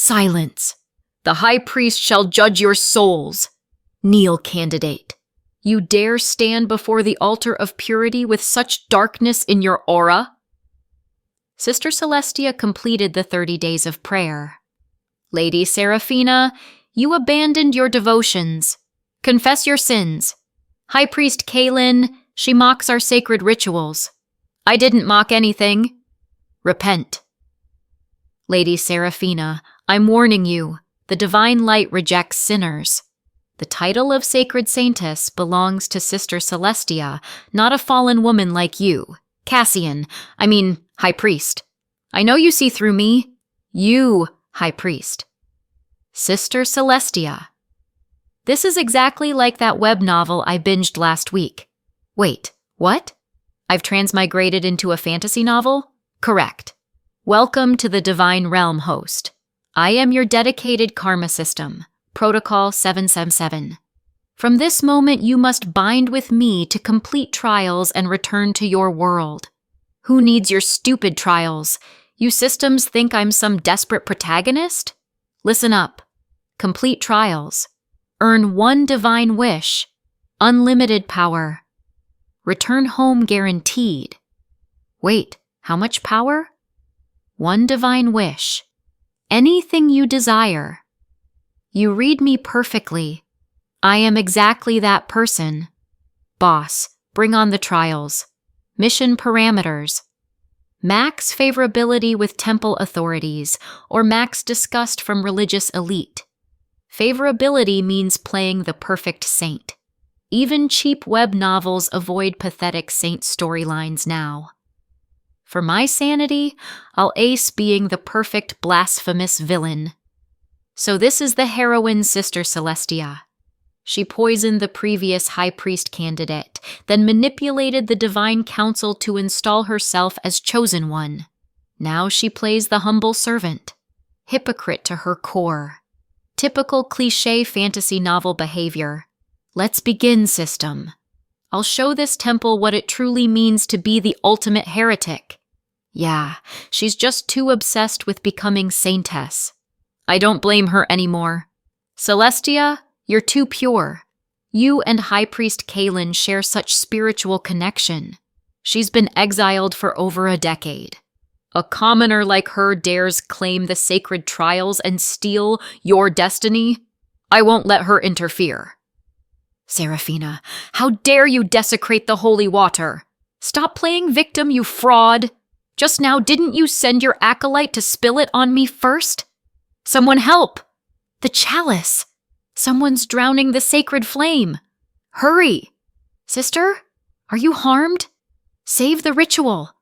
Silence. The high priest shall judge your souls. Kneel, candidate. You dare stand before the altar of purity with such darkness in your aura? Sister Celestia completed the 30 days of prayer. Lady Seraphina, you abandoned your devotions. Confess your sins. High Priest Kaelin, she mocks our sacred rituals. I didn't mock anything. Repent. Lady Seraphina, I'm warning you, the divine light rejects sinners. The title of Sacred Saintess belongs to Sister Celestia, not a fallen woman like you. High Priest. I know you see through me. You, High Priest. Sister Celestia. This is exactly like that web novel I binged last week. Wait, what? I've transmigrated into a fantasy novel? Correct. Welcome to the Divine Realm, host. I am your dedicated karma system, Protocol 777. From this moment, you must bind with me to complete trials and return to your world. Who needs your stupid trials? You systems think I'm some desperate protagonist? Listen up. Complete trials. Earn one divine wish. Unlimited power. Return home guaranteed. Wait, how much power? One divine wish. Anything you desire. You read me perfectly. I am exactly that person. Boss, bring on the trials. Mission parameters. Max favorability with temple authorities, or max disgust from religious elite. Favorability means playing the perfect saint. Even cheap web novels avoid pathetic saint storylines now. For my sanity, I'll ace being the perfect blasphemous villain. So this is the heroine Sister Celestia. She poisoned the previous high priest candidate, then manipulated the divine council to install herself as chosen one. Now she plays the humble servant. Hypocrite to her core. Typical cliché fantasy novel behavior. Let's begin, system. I'll show this temple what it truly means to be the ultimate heretic. Yeah, she's just too obsessed with becoming saintess. I don't blame her anymore. Celestia, you're too pure. You and High Priest Kaelin share such spiritual connection. She's been exiled for over a decade. A commoner like her dares claim the sacred trials and steal your destiny? I won't let her interfere. Seraphina, how dare you desecrate the holy water? Stop playing victim, you fraud. Just now, didn't you send your acolyte to spill it on me first? Someone help! The chalice! Someone's drowning the sacred flame. Hurry! Sister, are you harmed? Save the ritual.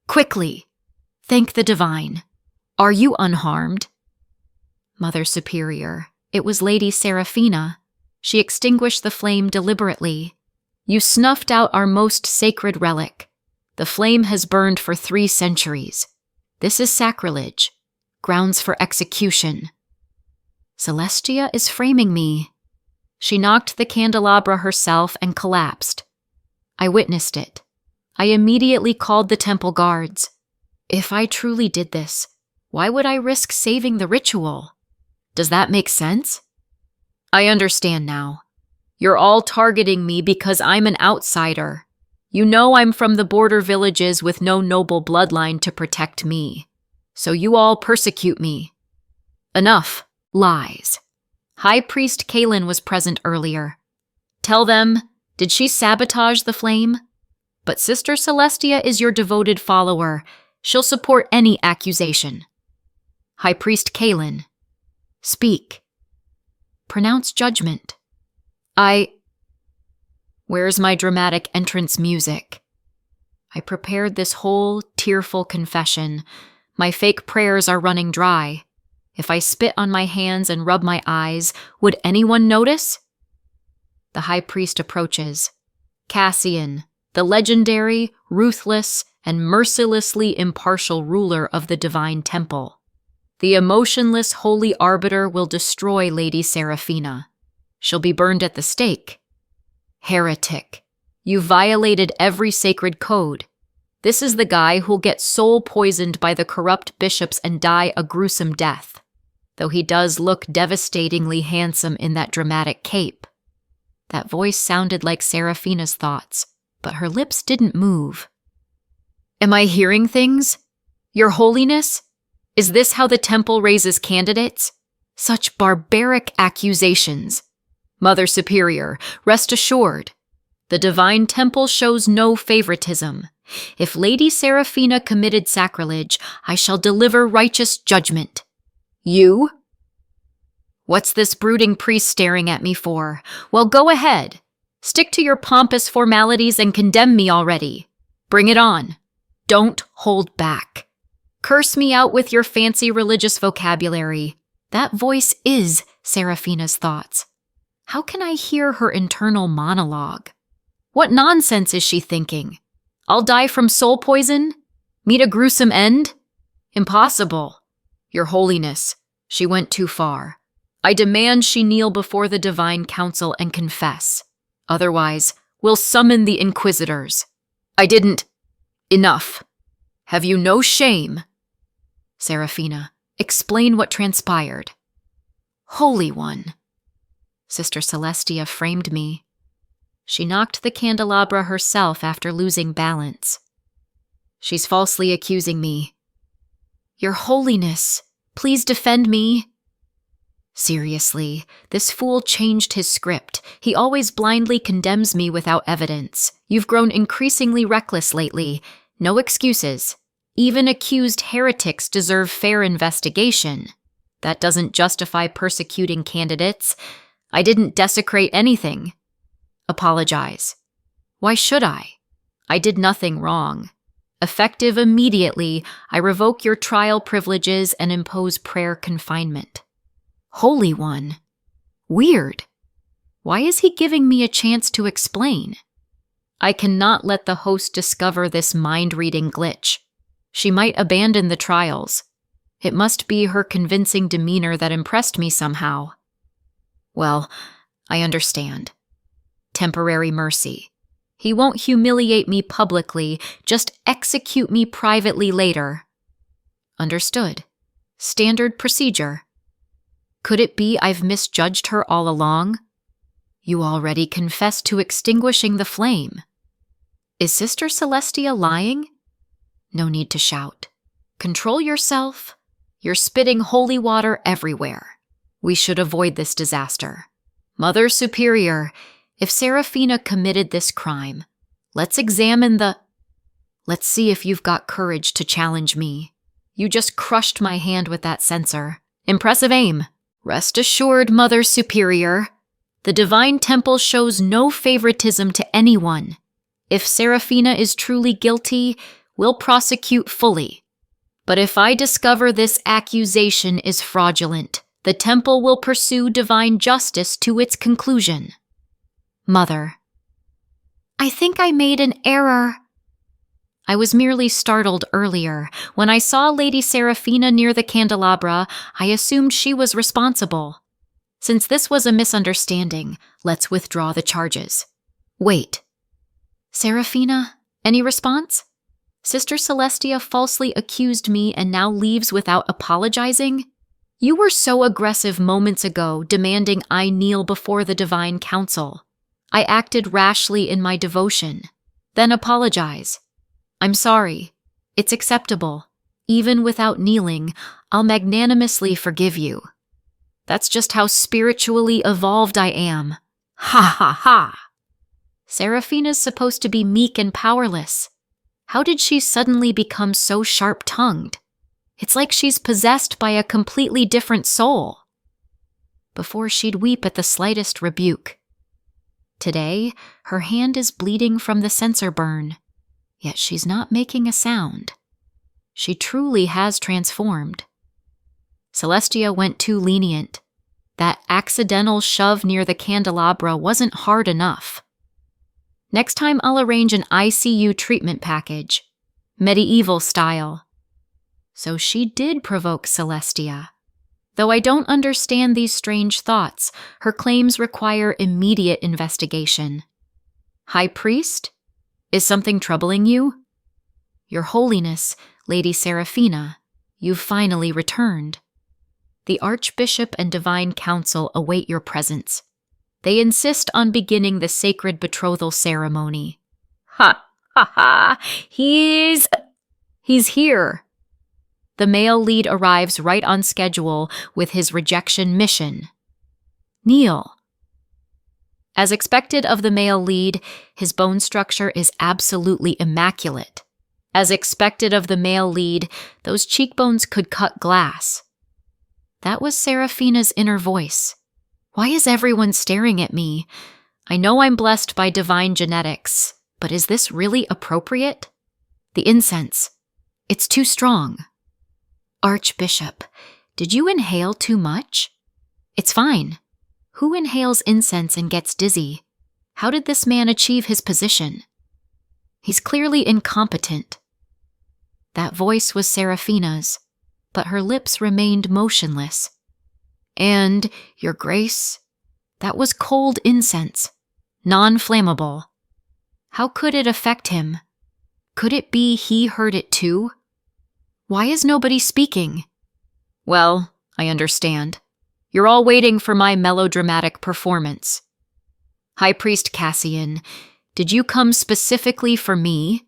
Quickly. Thank the divine. Are you unharmed? Mother Superior, it was Lady Seraphina. She extinguished the flame deliberately. You snuffed out our most sacred relic. The flame has burned for 3 centuries. This is sacrilege. Grounds for execution. Celestia is framing me. She knocked the candelabra herself and collapsed. I witnessed it. I immediately called the temple guards. If I truly did this, why would I risk saving the ritual? Does that make sense? I understand now. You're all targeting me because I'm an outsider. You know I'm from the border villages with no noble bloodline to protect me. So you all persecute me. Enough. Lies. High Priest Kaelin was present earlier. Tell them, did she sabotage the flame? But Sister Celestia is your devoted follower. She'll support any accusation. High Priest Kaelin. Speak. Pronounce judgment. Where's my dramatic entrance music? I prepared this whole tearful confession. My fake prayers are running dry. If I spit on my hands and rub my eyes, would anyone notice? The high priest approaches. Cassian, the legendary, ruthless, and mercilessly impartial ruler of the divine temple. The emotionless holy arbiter will destroy Lady Seraphina. She'll be burned at the stake. Heretic, you violated every sacred code. This is the guy who'll get soul poisoned by the corrupt bishops and die a gruesome death. though he does look devastatingly handsome in that dramatic cape." That voice sounded like Seraphina's thoughts, but her lips didn't move. "Am I hearing things? Your Holiness? Is this how the temple raises candidates? Such barbaric accusations. Mother Superior, rest assured. The divine temple shows no favoritism. If Lady Seraphina committed sacrilege, I shall deliver righteous judgment. You? What's this brooding priest staring at me for? Well, go ahead. Stick to your pompous formalities and condemn me already. Bring it on. Don't hold back. Curse me out with your fancy religious vocabulary. That voice is Seraphina's thoughts. How can I hear her internal monologue? What nonsense is she thinking? I'll die from soul poison? Meet a gruesome end? Impossible. Your Holiness, she went too far. I demand she kneel before the divine council and confess. Otherwise, we'll summon the inquisitors. I didn't. Enough. Have you no shame? Seraphina, explain what transpired. Holy One. Sister Celestia framed me. She knocked the candelabra herself after losing balance. She's falsely accusing me. Your Holiness, please defend me. Seriously, this fool changed his script. He always blindly condemns me without evidence. You've grown increasingly reckless lately. No excuses. Even accused heretics deserve fair investigation. That doesn't justify persecuting candidates. I didn't desecrate anything. Apologize. Why should I? I did nothing wrong. Effective immediately, I revoke your trial privileges and impose prayer confinement. Holy One. Weird. Why is he giving me a chance to explain? I cannot let the host discover this mind-reading glitch. She might abandon the trials. It must be her convincing demeanor that impressed me somehow. Well, I understand. Temporary mercy. He won't humiliate me publicly, just execute me privately later. Understood. Standard procedure. Could it be I've misjudged her all along? You already confessed to extinguishing the flame. Is Sister Celestia lying? No need to shout. Control yourself. You're spitting holy water everywhere. We should avoid this disaster. Mother Superior, if Seraphina committed this crime, let's examine the... Let's see if you've got courage to challenge me. You just crushed my hand with that censer. Impressive aim. Rest assured, Mother Superior, the divine temple shows no favoritism to anyone. If Seraphina is truly guilty, we'll prosecute fully. But if I discover this accusation is fraudulent, the temple will pursue divine justice to its conclusion. Mother. I think I made an error. I was merely startled earlier. When I saw Lady Seraphina near the candelabra, I assumed she was responsible. Since this was a misunderstanding, let's withdraw the charges. Wait. Seraphina, any response? Sister Celestia falsely accused me and now leaves without apologizing? You were so aggressive moments ago, demanding I kneel before the divine council. I acted rashly in my devotion. Then apologize. I'm sorry. It's acceptable. Even without kneeling, I'll magnanimously forgive you. That's just how spiritually evolved I am. Ha ha ha! Seraphina's supposed to be meek and powerless. How did she suddenly become so sharp-tongued? It's like she's possessed by a completely different soul. Before she'd weep at the slightest rebuke. Today, her hand is bleeding from the censer burn. Yet she's not making a sound. She truly has transformed. Celestia went too lenient. That accidental shove near the candelabra wasn't hard enough. Next time I'll arrange an ICU treatment package, medieval style. So she did provoke Celestia. Though I don't understand these strange thoughts, her claims require immediate investigation. High Priest? Is something troubling you? Your Holiness, Lady Seraphina, you've finally returned. The Archbishop and Divine Council await your presence. They insist on beginning the sacred betrothal ceremony. Ha, ha, ha, he's here. The male lead arrives right on schedule with his rejection mission. Kneel. As expected of the male lead, his bone structure is absolutely immaculate. As expected of the male lead, those cheekbones could cut glass. That was Seraphina's inner voice. Why is everyone staring at me? I know I'm blessed by divine genetics, but is this really appropriate? The incense. It's too strong. Archbishop, did you inhale too much? It's fine. Who inhales incense and gets dizzy? How did this man achieve his position? He's clearly incompetent. That voice was Seraphina's, but her lips remained motionless. And, Your Grace, that was cold incense, non-flammable. How could it affect him? Could it be he heard it too? Why is nobody speaking? Well, I understand. You're all waiting for my melodramatic performance. High Priest Cassian, did you come specifically for me?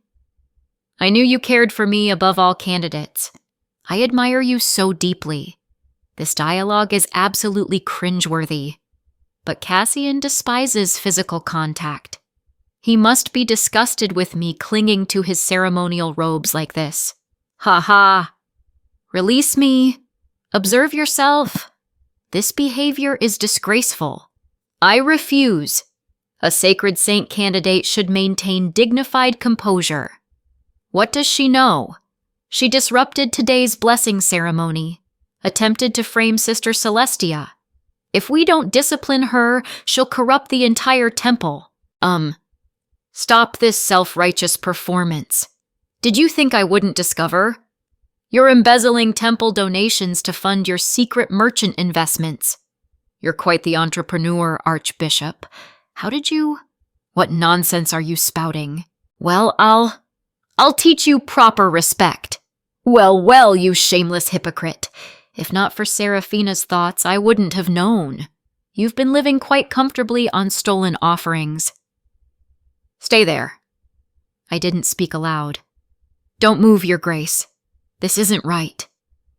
I knew you cared for me above all candidates. I admire you so deeply. This dialogue is absolutely cringeworthy. But Cassian despises physical contact. He must be disgusted with me clinging to his ceremonial robes like this. Ha ha. Release me. Observe yourself. This behavior is disgraceful. I refuse. A sacred saint candidate should maintain dignified composure. What does she know? She disrupted today's blessing ceremony, attempted to frame Sister Celestia. If we don't discipline her, she'll corrupt the entire temple. Stop this self-righteous performance. Did you think I wouldn't discover? You're embezzling temple donations to fund your secret merchant investments. You're quite the entrepreneur, Archbishop. How did you? What nonsense are you spouting? Well, I'll teach you proper respect. Well, you shameless hypocrite. If not for Seraphina's thoughts, I wouldn't have known. You've been living quite comfortably on stolen offerings. Stay there. I didn't speak aloud. Don't move, Your Grace. This isn't right.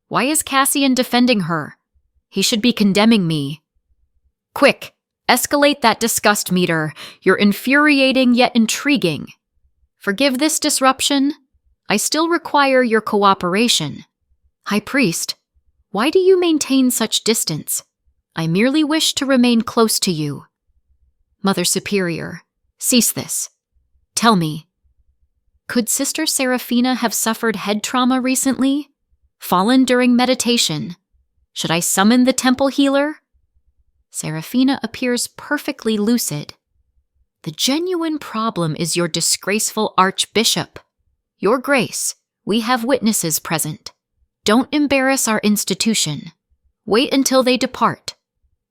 Why is Cassian defending her? He should be condemning me. Quick, escalate that disgust meter. You're infuriating yet intriguing. Forgive this disruption. I still require your cooperation. High Priest, why do you maintain such distance? I merely wish to remain close to you. Mother Superior, cease this. Tell me, could Sister Seraphina have suffered head trauma recently? Fallen during meditation? Should I summon the temple healer? Seraphina appears perfectly lucid. The genuine problem is your disgraceful Archbishop. Your Grace, we have witnesses present. Don't embarrass our institution. Wait until they depart.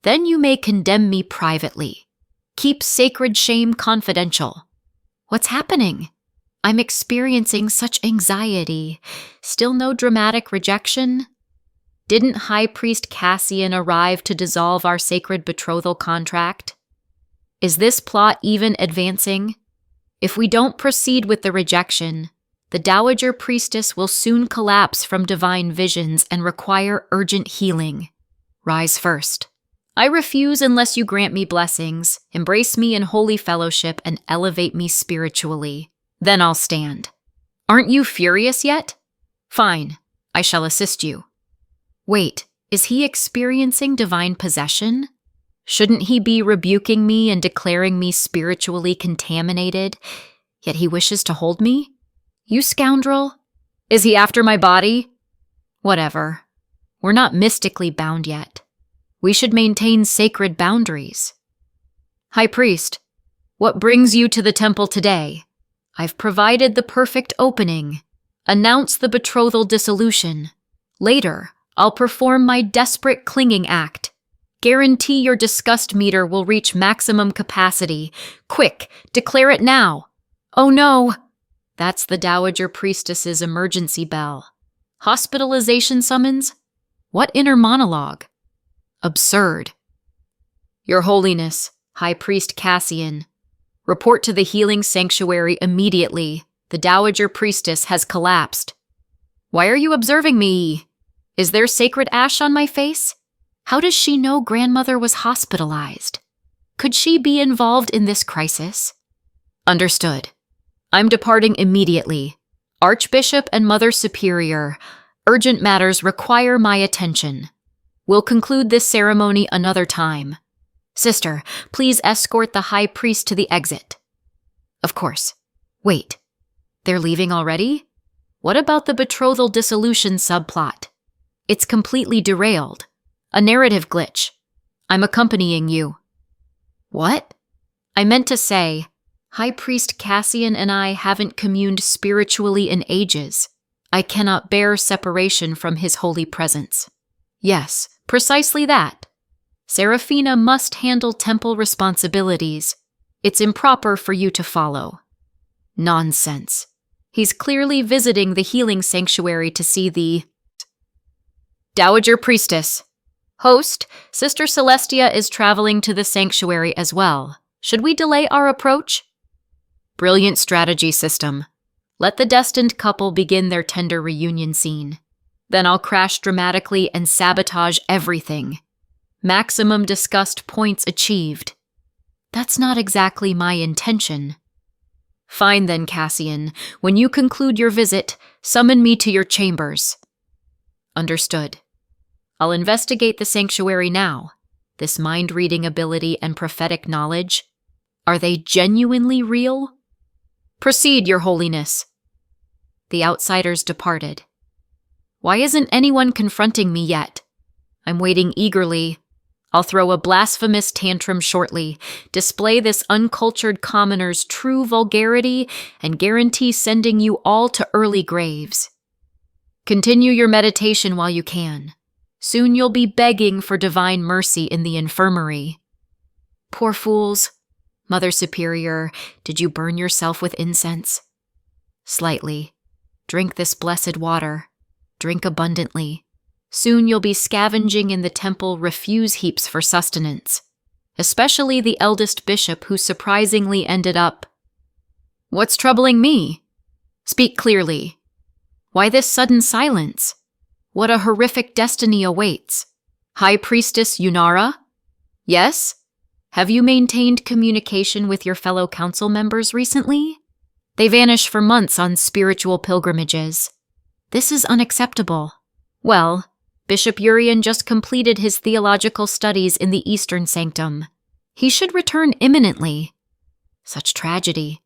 Then you may condemn me privately. Keep sacred shame confidential. What's happening? I'm experiencing such anxiety. Still no dramatic rejection? Didn't High Priest Cassian arrive to dissolve our sacred betrothal contract? Is this plot even advancing? If we don't proceed with the rejection, the Dowager Priestess will soon collapse from divine visions and require urgent healing. Rise first. I refuse unless you grant me blessings, embrace me in holy fellowship, and elevate me spiritually. Then I'll stand. Aren't you furious yet? Fine, I shall assist you. Wait, is he experiencing divine possession? Shouldn't he be rebuking me and declaring me spiritually contaminated, yet he wishes to hold me? You scoundrel! Is he after my body? Whatever. We're not mystically bound yet. We should maintain sacred boundaries. High Priest, what brings you to the temple today? I've provided the perfect opening. Announce the betrothal dissolution. Later, I'll perform my desperate clinging act. Guarantee your disgust meter will reach maximum capacity. Quick, declare it now. Oh no! That's the Dowager Priestess's emergency bell. Hospitalization summons? What inner monologue? Absurd. Your Holiness, High Priest Cassian, report to the healing sanctuary immediately. The Dowager Priestess has collapsed. Why are you observing me? Is there sacred ash on my face? How does she know grandmother was hospitalized? Could she be involved in this crisis? Understood. I'm departing immediately. Archbishop and Mother Superior, urgent matters require my attention. We'll conclude this ceremony another time. Sister, please escort the High Priest to the exit. Of course. Wait. They're leaving already? What about the betrothal dissolution subplot? It's completely derailed. A narrative glitch. I'm accompanying you. What? I meant to say, High Priest Cassian and I haven't communed spiritually in ages. I cannot bear separation from his holy presence. Yes, precisely that. Seraphina must handle temple responsibilities. It's improper for you to follow. Nonsense. He's clearly visiting the healing sanctuary to see the Dowager Priestess. Host, Sister Celestia is traveling to the sanctuary as well. Should we delay our approach? Brilliant strategy, system. Let the destined couple begin their tender reunion scene. Then I'll crash dramatically and sabotage everything. Maximum disgust points achieved. That's not exactly my intention. Fine then, Cassian. When you conclude your visit, summon me to your chambers. Understood. I'll investigate the sanctuary now. This mind-reading ability and prophetic knowledge, are they genuinely real? Proceed, Your Holiness. The outsiders departed. Why isn't anyone confronting me yet? I'm waiting eagerly. I'll throw a blasphemous tantrum shortly, display this uncultured commoner's true vulgarity, and guarantee sending you all to early graves. Continue your meditation while you can. Soon you'll be begging for divine mercy in the infirmary. Poor fools. Mother Superior, did you burn yourself with incense? Slightly. Drink this blessed water. Drink abundantly. Soon you'll be scavenging in the temple refuse heaps for sustenance, especially the eldest bishop who surprisingly ended up. What's troubling me? Speak clearly. Why this sudden silence? What a horrific destiny awaits. High Priestess Yunara? Yes? Have you maintained communication with your fellow council members recently? They vanish for months on spiritual pilgrimages. This is unacceptable. Well, Bishop Urian just completed his theological studies in the Eastern Sanctum. He should return imminently. Such tragedy.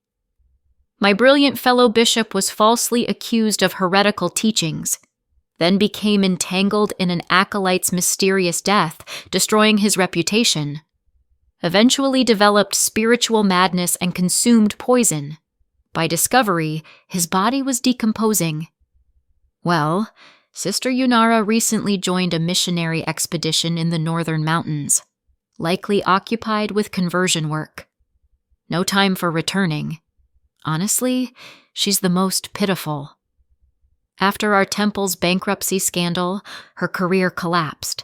My brilliant fellow bishop was falsely accused of heretical teachings, then became entangled in an acolyte's mysterious death, destroying his reputation. Eventually developed spiritual madness and consumed poison. By discovery, his body was decomposing. Well, Sister Yunara recently joined a missionary expedition in the northern mountains, likely occupied with conversion work. No time for returning. Honestly, she's the most pitiful. After our temple's bankruptcy scandal, her career collapsed.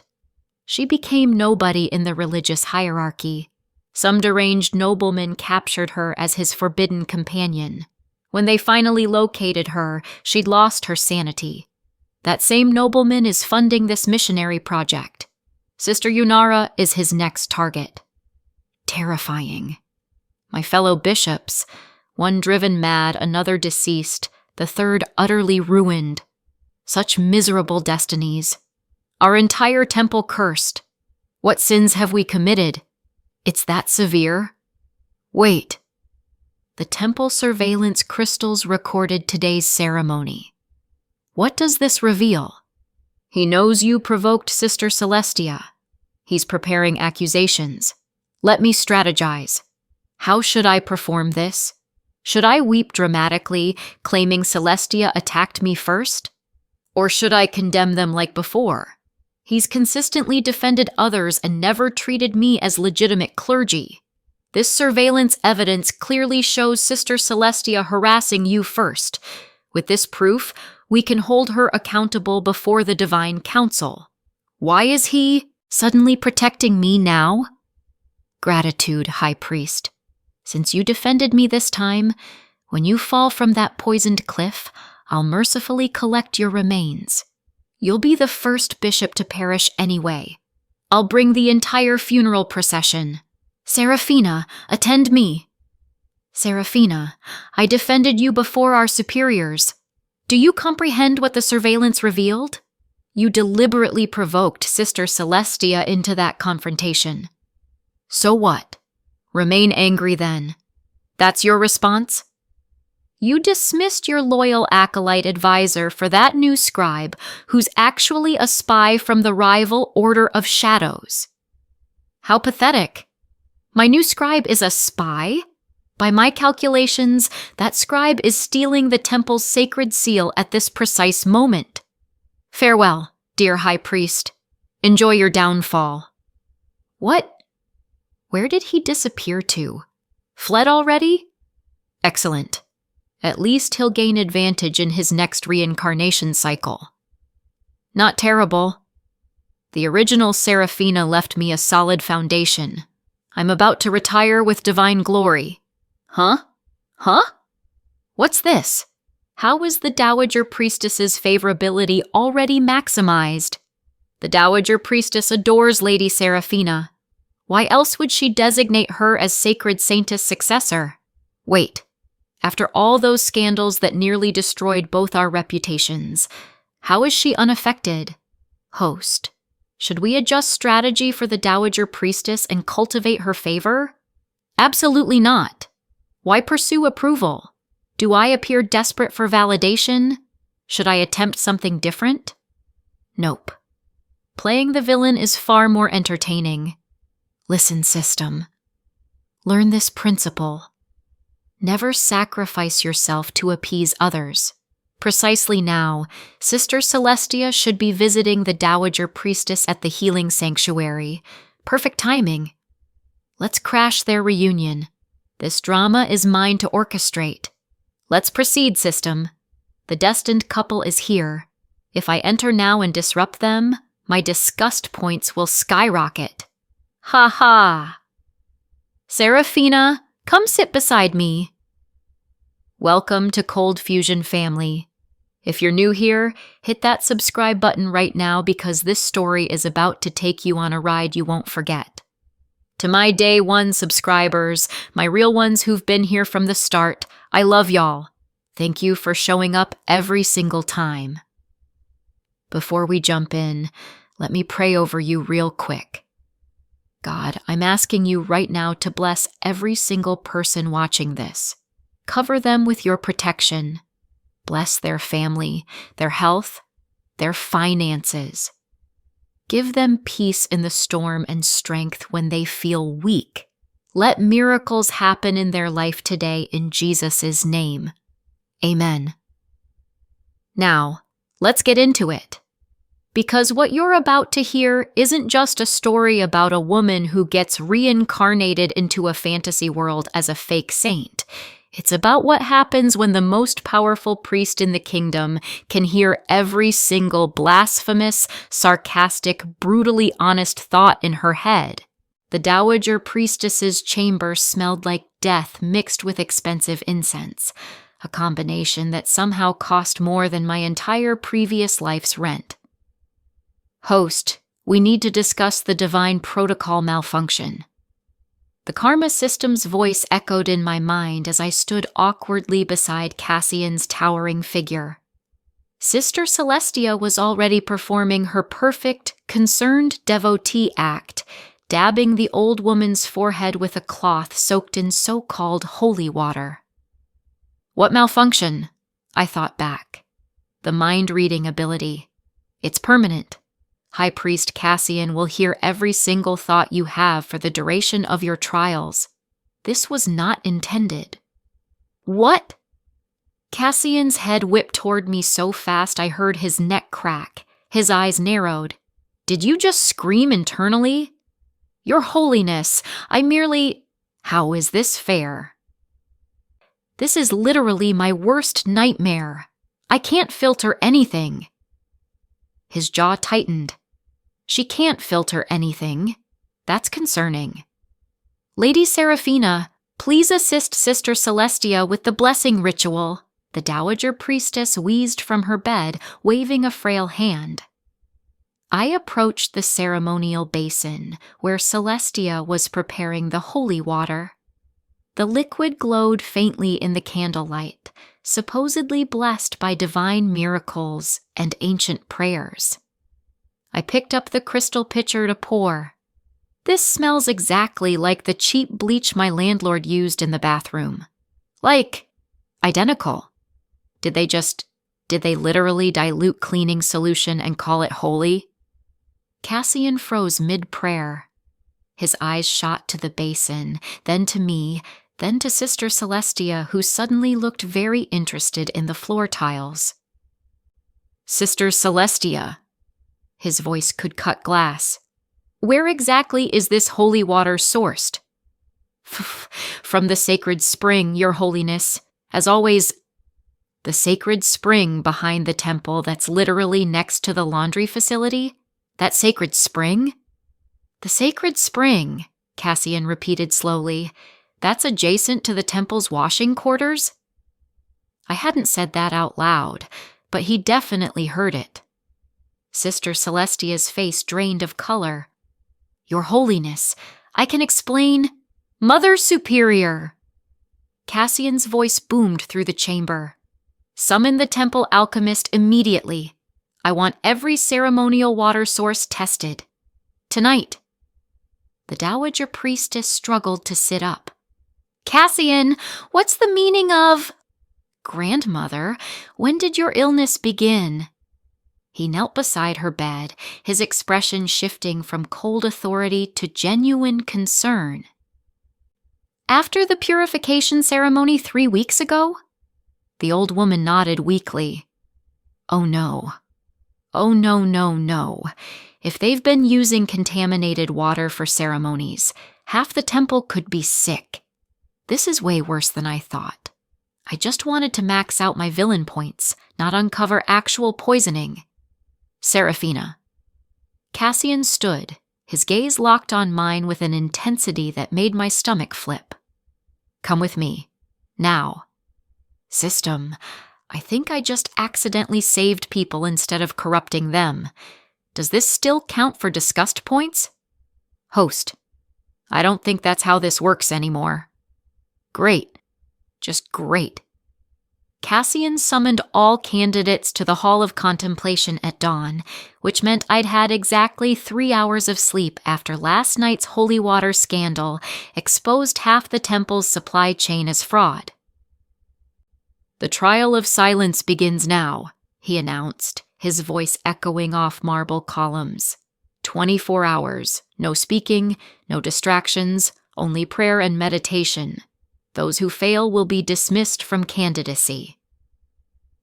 She became nobody in the religious hierarchy. Some deranged nobleman captured her as his forbidden companion. When they finally located her, she'd lost her sanity. That same nobleman is funding this missionary project. Sister Yunara is his next target. Terrifying. My fellow bishops, one driven mad, another deceased, the third utterly ruined. Such miserable destinies. Our entire temple cursed. What sins have we committed? It's that severe? Wait. The temple surveillance crystals recorded today's ceremony. What does this reveal? He knows you provoked Sister Celestia. He's preparing accusations. Let me strategize. How should I perform this? Should I weep dramatically, claiming Celestia attacked me first? Or should I condemn them like before? He's consistently defended others and never treated me as legitimate clergy. This surveillance evidence clearly shows Sister Celestia harassing you first. With this proof, we can hold her accountable before the Divine Council. Why is he suddenly protecting me now? Gratitude, High Priest. Since you defended me this time, when you fall from that poisoned cliff, I'll mercifully collect your remains. You'll be the first bishop to perish anyway. I'll bring the entire funeral procession. Seraphina, attend me. Seraphina, I defended you before our superiors. Do you comprehend what the surveillance revealed? You deliberately provoked Sister Celestia into that confrontation. So what? Remain angry then. That's your response? You dismissed your loyal acolyte advisor for that new scribe who's actually a spy from the rival Order of Shadows. How pathetic. My new scribe is a spy? By my calculations, that scribe is stealing the temple's sacred seal at this precise moment. Farewell, dear High Priest. Enjoy your downfall. What? Where did he disappear to? Fled already? Excellent. At least he'll gain advantage in his next reincarnation cycle. Not terrible. The original Seraphina left me a solid foundation. I'm about to retire with divine glory. Huh? What's this? How is the Dowager Priestess's favorability already maximized? The Dowager Priestess adores Lady Seraphina. Why else would she designate her as Sacred Saintess' successor? Wait. After all those scandals that nearly destroyed both our reputations, how is she unaffected? Host, should we adjust strategy for the Dowager Priestess and cultivate her favor? Absolutely not. Why pursue approval? Do I appear desperate for validation? Should I attempt something different? Nope. Playing the villain is far more entertaining. Listen, system. Learn this principle. Never sacrifice yourself to appease others. Precisely now, Sister Celestia should be visiting the Dowager Priestess at the Healing Sanctuary. Perfect timing. Let's crash their reunion. This drama is mine to orchestrate. Let's proceed, system. The destined couple is here. If I enter now and disrupt them, my disgust points will skyrocket. Ha ha! Seraphina, come sit beside me. Welcome to Cold Fusion family. If you're new here, hit that subscribe button right now because this story is about to take you on a ride you won't forget. To my day one subscribers, my real ones who've been here from the start, I love y'all. Thank you for showing up every single time. Before we jump in, let me pray over you real quick. God, I'm asking you right now to bless every single person watching this. Cover them with your protection. Bless their family, their health, their finances. Give them peace in the storm and strength when they feel weak. Let miracles happen in their life today in Jesus' name. Amen. Now, let's get into it. Because what you're about to hear isn't just a story about a woman who gets reincarnated into a fantasy world as a fake saint. It's about what happens when the most powerful priest in the kingdom can hear every single blasphemous, sarcastic, brutally honest thought in her head. The Dowager Priestess's chamber smelled like death mixed with expensive incense, a combination that somehow cost more than my entire previous life's rent. Host, we need to discuss the divine protocol malfunction. The karma system's voice echoed in my mind as I stood awkwardly beside Cassian's towering figure. Sister Celestia was already performing her perfect, concerned devotee act, dabbing the old woman's forehead with a cloth soaked in so-called holy water. What malfunction? I thought back. The mind-reading ability. It's permanent. High Priest Cassian will hear every single thought you have for the duration of your trials. This was not intended. What? Cassian's head whipped toward me so fast I heard his neck crack. His eyes narrowed. Did you just scream internally? Your Holiness, I merely... How is this fair? This is literally my worst nightmare. I can't filter anything. His jaw tightened. She can't filter anything. That's concerning. Lady Seraphina, please assist Sister Celestia with the blessing ritual. The dowager priestess wheezed from her bed, waving a frail hand. I approached the ceremonial basin, where Celestia was preparing the holy water. The liquid glowed faintly in the candlelight, supposedly blessed by divine miracles and ancient prayers. I picked up the crystal pitcher to pour. This smells exactly like the cheap bleach my landlord used in the bathroom. Identical. Did they literally dilute cleaning solution and call it holy? Cassian froze mid-prayer. His eyes shot to the basin, then to me, then to Sister Celestia, who suddenly looked very interested in the floor tiles. Sister Celestia. His voice could cut glass. Where exactly is this holy water sourced? From the sacred spring, Your Holiness. As always, the sacred spring behind the temple that's literally next to the laundry facility? That sacred spring? The sacred spring, Cassian repeated slowly. That's adjacent to the temple's washing quarters? I hadn't said that out loud, but he definitely heard it. Sister Celestia's face drained of color. Your Holiness, I can explain. Mother Superior! Cassian's voice boomed through the chamber. Summon the temple alchemist immediately. I want every ceremonial water source tested. Tonight. The dowager priestess struggled to sit up. Cassian, what's the meaning of... Grandmother, when did your illness begin? He knelt beside her bed, his expression shifting from cold authority to genuine concern. After the purification ceremony 3 weeks ago? The old woman nodded weakly. Oh no. Oh no, no, no. If they've been using contaminated water for ceremonies, half the temple could be sick. This is way worse than I thought. I just wanted to max out my villain points, not uncover actual poisoning. Seraphina. Cassian stood, his gaze locked on mine with an intensity that made my stomach flip. Come with me. Now. System, I think I just accidentally saved people instead of corrupting them. Does this still count for disgust points? Host, I don't think that's how this works anymore. Great. Just great. Cassian summoned all candidates to the Hall of Contemplation at dawn, which meant I'd had exactly 3 hours of sleep after last night's holy water scandal exposed half the temple's supply chain as fraud. The trial of silence begins now, he announced, his voice echoing off marble columns. 24 hours, no speaking, no distractions, only prayer and meditation. Those who fail will be dismissed from candidacy.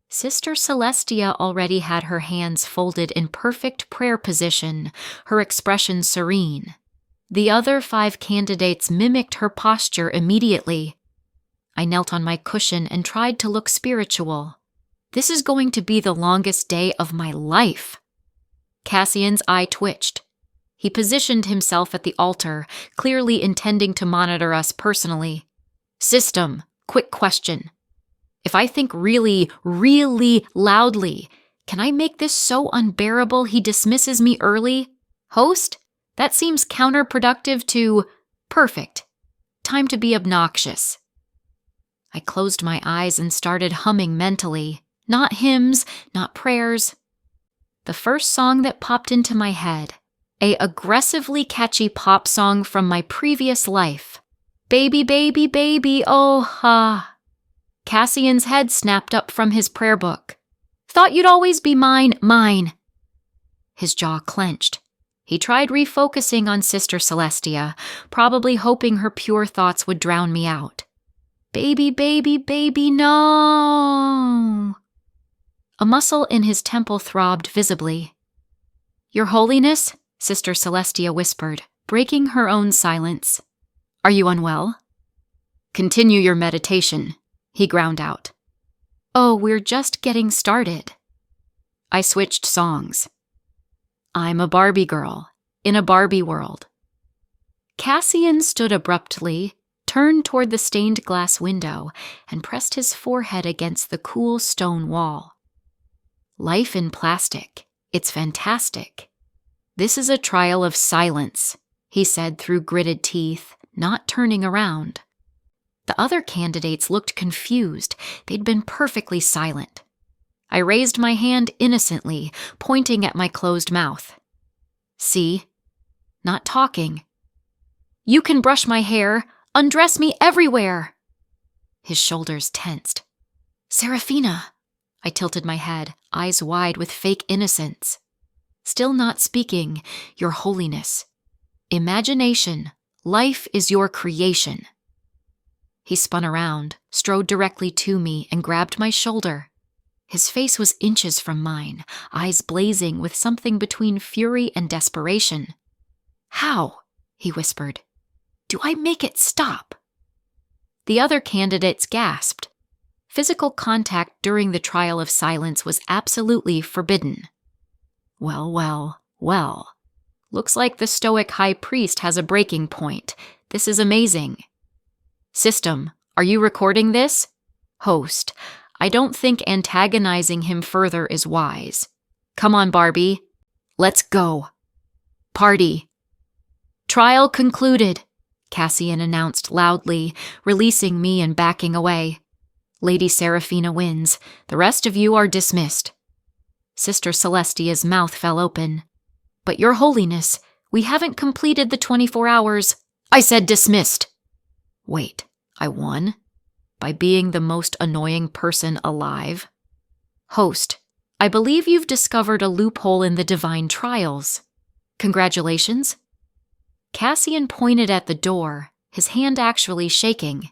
Sister Celestia already had her hands folded in perfect prayer position, her expression serene. The other 5 candidates mimicked her posture immediately. I knelt on my cushion and tried to look spiritual. This is going to be the longest day of my life. Cassian's eye twitched. He positioned himself at the altar, clearly intending to monitor us personally. System, quick question. If I think really, really loudly, can I make this so unbearable he dismisses me early? Host, that seems counterproductive to perfect. Time to be obnoxious. I closed my eyes and started humming mentally. Not hymns, not prayers. The first song that popped into my head, a aggressively catchy pop song from my previous life. Baby, baby, baby, oh ha. Cassian's head snapped up from his prayer book. Thought you'd always be mine, mine. His jaw clenched. He tried refocusing on Sister Celestia, probably hoping her pure thoughts would drown me out. Baby, baby, baby, no. A muscle in his temple throbbed visibly. Your Holiness, Sister Celestia whispered, breaking her own silence. Are you unwell? Continue your meditation, he ground out. Oh, we're just getting started. I switched songs. I'm a Barbie girl, in a Barbie world. Cassian stood abruptly, turned toward the stained glass window, and pressed his forehead against the cool stone wall. Life in plastic. It's fantastic. This is a trial of silence, he said through gritted teeth, not turning around. The other candidates looked confused. They'd been perfectly silent. I raised my hand innocently, pointing at my closed mouth. See? Not talking. You can brush my hair, undress me everywhere. His shoulders tensed. Serafina. I tilted my head, eyes wide with fake innocence. Still not speaking, Your Holiness. Imagination. Life is your creation. He spun around, strode directly to me, and grabbed my shoulder. His face was inches from mine, eyes blazing with something between fury and desperation. How? He whispered. Do I make it stop? The other candidates gasped. Physical contact during the trial of silence was absolutely forbidden. Well. Looks like the stoic high priest has a breaking point. This is amazing. System, are you recording this? Host, I don't think antagonizing him further is wise. Come on, Barbie. Let's go. Party. Trial concluded, Cassian announced loudly, releasing me and backing away. Lady Serafina wins. The rest of you are dismissed. Sister Celestia's mouth fell open. But Your Holiness, we haven't completed the 24 hours. I said dismissed. Wait, I won? By being the most annoying person alive? Host, I believe you've discovered a loophole in the divine trials. Congratulations. Cassian pointed at the door, his hand actually shaking.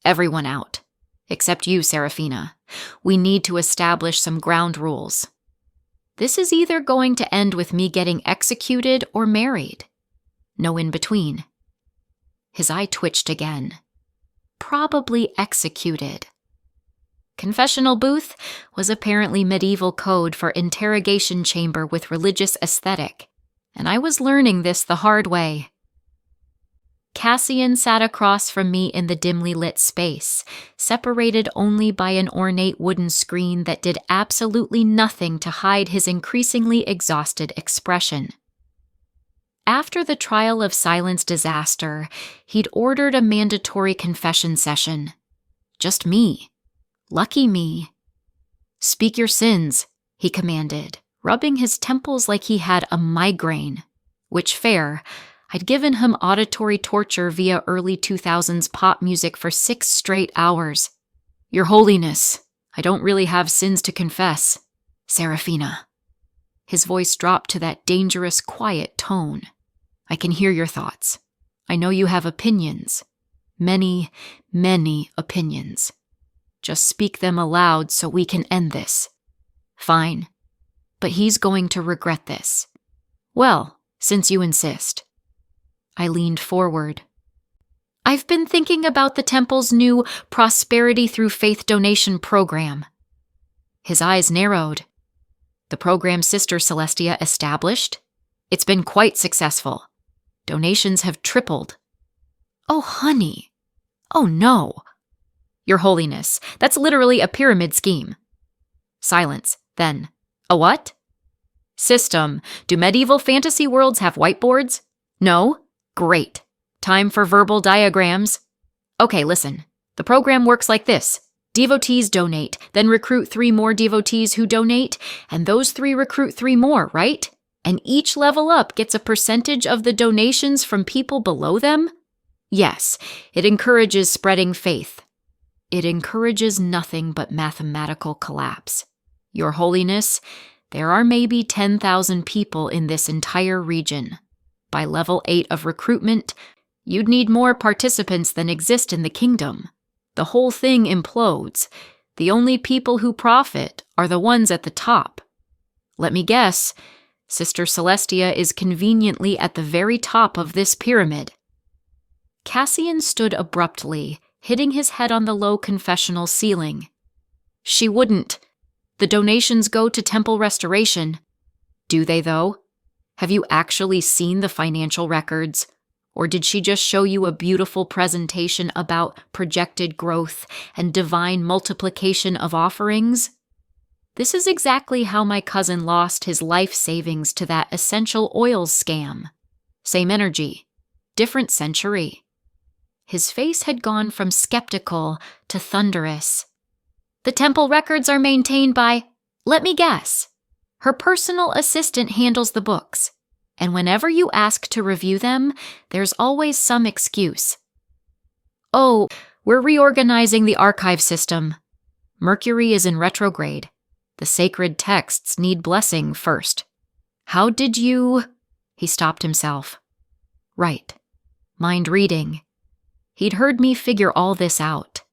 Everyone out. Except you, Serafina. We need to establish some ground rules. This is either going to end with me getting executed or married. No in between. His eye twitched again. Probably executed. Confessional booth was apparently medieval code for interrogation chamber with religious aesthetic, and I was learning this the hard way. Cassian sat across from me in the dimly lit space, separated only by an ornate wooden screen that did absolutely nothing to hide his increasingly exhausted expression. After the trial of silence disaster, he'd ordered a mandatory confession session. Just me. Lucky me. Speak your sins, he commanded, rubbing his temples like he had a migraine. Which fair, I'd given him auditory torture via early 2000s pop music for 6 straight hours. Your Holiness, I don't really have sins to confess. Serafina. His voice dropped to that dangerous, quiet tone. I can hear your thoughts. I know you have opinions. Many opinions. Just speak them aloud so we can end this. Fine. But he's going to regret this. Well, since you insist. I leaned forward. I've been thinking about the temple's new Prosperity Through Faith donation program. His eyes narrowed. The program Sister Celestia established? It's been quite successful. Donations have tripled. Oh, honey. Oh, no. Your Holiness, that's literally a pyramid scheme. Silence, then. A what? System, do medieval fantasy worlds have whiteboards? No? Great. Time for verbal diagrams. Okay, listen. The program works like this. Devotees donate, then recruit 3 more devotees who donate, and those 3 recruit 3 more, right? And each level up gets a percentage of the donations from people below them? Yes, it encourages spreading faith. It encourages nothing but mathematical collapse. Your Holiness, there are maybe 10,000 people in this entire region. By level 8 of recruitment, you'd need more participants than exist in the kingdom. The whole thing implodes. The only people who profit are the ones at the top. Let me guess, Sister Celestia is conveniently at the very top of this pyramid. Cassian stood abruptly, hitting his head on the low confessional ceiling. She wouldn't. The donations go to temple restoration. Do they, though? Have you actually seen the financial records? Or did she just show you a beautiful presentation about projected growth and divine multiplication of offerings? This is exactly how my cousin lost his life savings to that essential oils scam. Same energy, different century. His face had gone from skeptical to thunderous. The temple records are maintained by, let me guess, her personal assistant handles the books, and whenever you ask to review them, there's always some excuse. Oh, we're reorganizing the archive system. Mercury is in retrograde. The sacred texts need blessing first. How did you... He stopped himself. Right. Mind reading. He'd heard me figure all this out.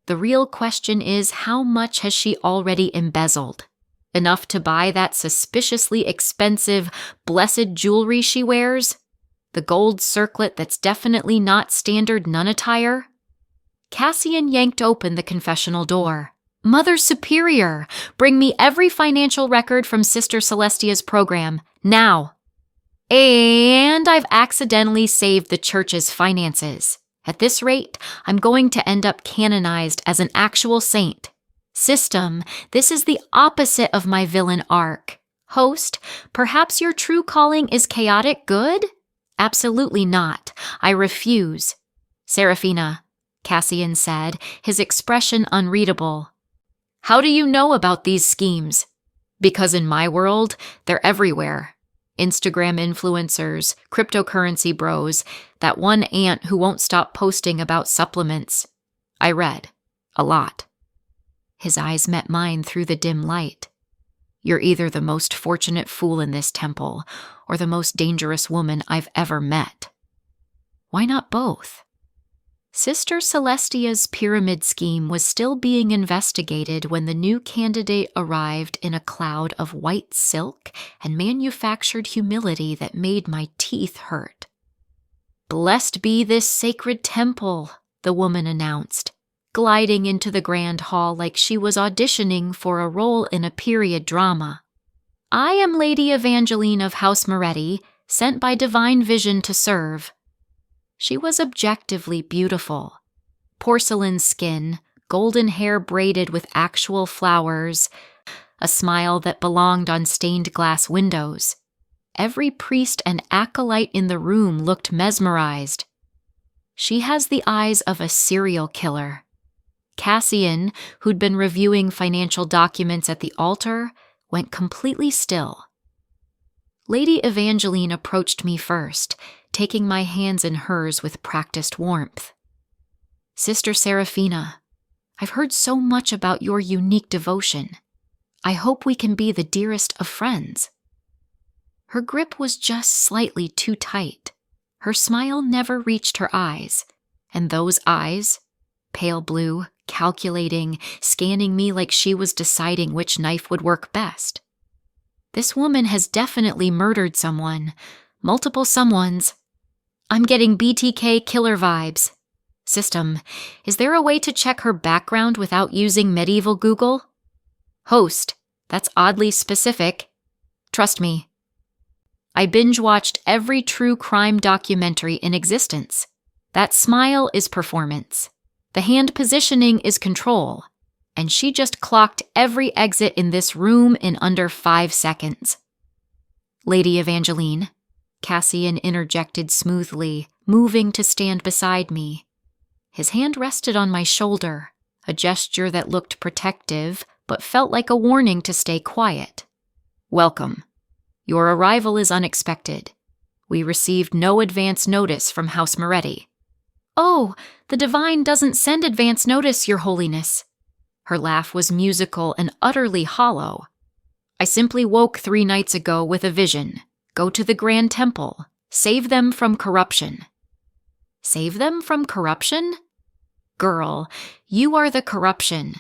The real question is, how much has she already embezzled? Enough to buy that suspiciously expensive, blessed jewelry she wears? The gold circlet that's definitely not standard nun attire? Cassian yanked open the confessional door. Mother Superior, bring me every financial record from Sister Celestia's program, now. And I've accidentally saved the church's finances. At this rate, I'm going to end up canonized as an actual saint. System, this is the opposite of my villain arc. Host, perhaps your true calling is chaotic good? Absolutely not. I refuse. Seraphina, Cassian said, his expression unreadable. How do you know about these schemes? Because in my world, they're everywhere. Instagram influencers, cryptocurrency bros, that one aunt who won't stop posting about supplements. I read. A lot. His eyes met mine through the dim light. You're either the most fortunate fool in this temple, or the most dangerous woman I've ever met. Why not both? Sister Celestia's pyramid scheme was still being investigated when the new candidate arrived in a cloud of white silk and manufactured humility that made my teeth hurt. Blessed be this sacred temple, the woman announced, gliding into the grand hall like she was auditioning for a role in a period drama. I am Lady Evangeline of House Moretti, sent by divine vision to serve. She was objectively beautiful. Porcelain skin, golden hair braided with actual flowers, a smile that belonged on stained glass windows. Every priest and acolyte in the room looked mesmerized. She has the eyes of a serial killer. Cassian, who'd been reviewing financial documents at the altar, went completely still. Lady Evangeline approached me first, taking my hands in hers with practiced warmth. Sister Seraphina, I've heard so much about your unique devotion. I hope we can be the dearest of friends. Her grip was just slightly too tight. Her smile never reached her eyes, and those eyes, pale blue, calculating, scanning me like she was deciding which knife would work best. This woman has definitely murdered someone, multiple someones. I'm getting BTK killer vibes. System, is there a way to check her background without using medieval Google? Host, that's oddly specific. Trust me. I binge-watched every true crime documentary in existence. That smile is performance. The hand positioning is control. And she just clocked every exit in this room in under 5 seconds. Lady Evangeline, Cassian interjected smoothly, moving to stand beside me. His hand rested on my shoulder, a gesture that looked protective, but felt like a warning to stay quiet. Welcome. Your arrival is unexpected. We received no advance notice from House Moretti. Oh, the Divine doesn't send advance notice, Your Holiness. Her laugh was musical and utterly hollow. I simply woke 3 nights ago with a vision. Go to the Grand Temple. Save them from corruption. Save them from corruption? Girl, you are the corruption.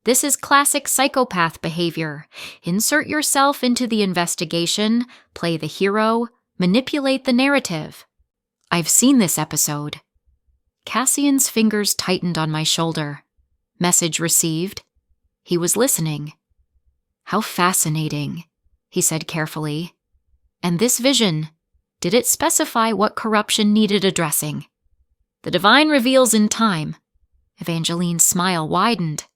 This is classic psychopath behavior. Insert yourself into the investigation, play the hero, manipulate the narrative. I've seen this episode. Cassian's fingers tightened on my shoulder. Message received. He was listening. How fascinating, he said carefully. And this vision, did it specify what corruption needed addressing? The divine reveals in time. Evangeline's smile widened.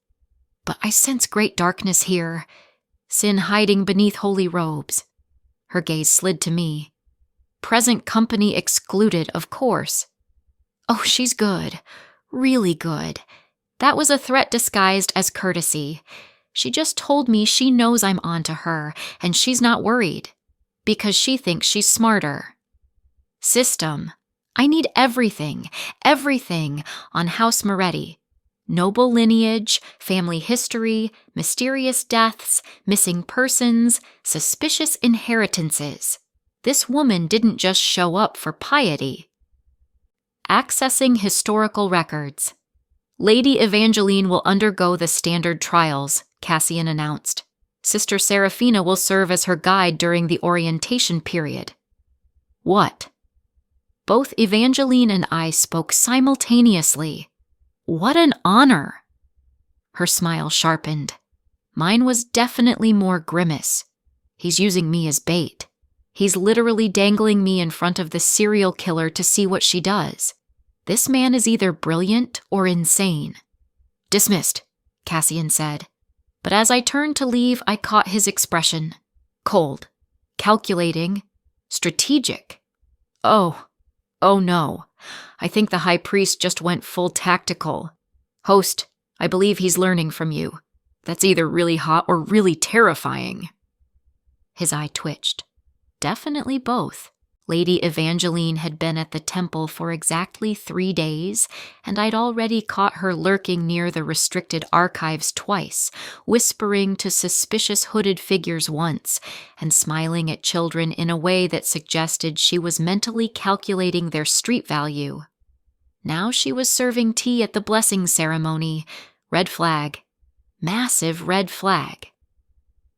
But I sense great darkness here, sin hiding beneath holy robes. Her gaze slid to me. Present company excluded, of course. Oh, she's good. Really good. That was a threat disguised as courtesy. She just told me she knows I'm onto her, and she's not worried. Because she thinks she's smarter. System. I need everything on House Moretti. Noble lineage, family history, mysterious deaths, missing persons, suspicious inheritances. This woman didn't just show up for piety. Accessing historical records. Lady Evangeline will undergo the standard trials, Cassian announced. Sister Seraphina will serve as her guide during the orientation period. What? Both Evangeline and I spoke simultaneously. What an honor! Her smile sharpened. Mine was definitely more grimace. He's using me as bait. He's literally dangling me in front of the serial killer to see what she does. This man is either brilliant or insane. Dismissed, Cassian said. But as I turned to leave, I caught his expression. Cold, calculating, strategic. Oh no. I think the high priest just went full tactical. Host, I believe he's learning from you. That's either really hot or really terrifying. His eye twitched. Definitely both. Lady Evangeline had been at the temple for exactly 3 days, and I'd already caught her lurking near the restricted archives twice, whispering to suspicious hooded figures once, and smiling at children in a way that suggested she was mentally calculating their street value. Now she was serving tea at the blessing ceremony. Red flag. Massive red flag.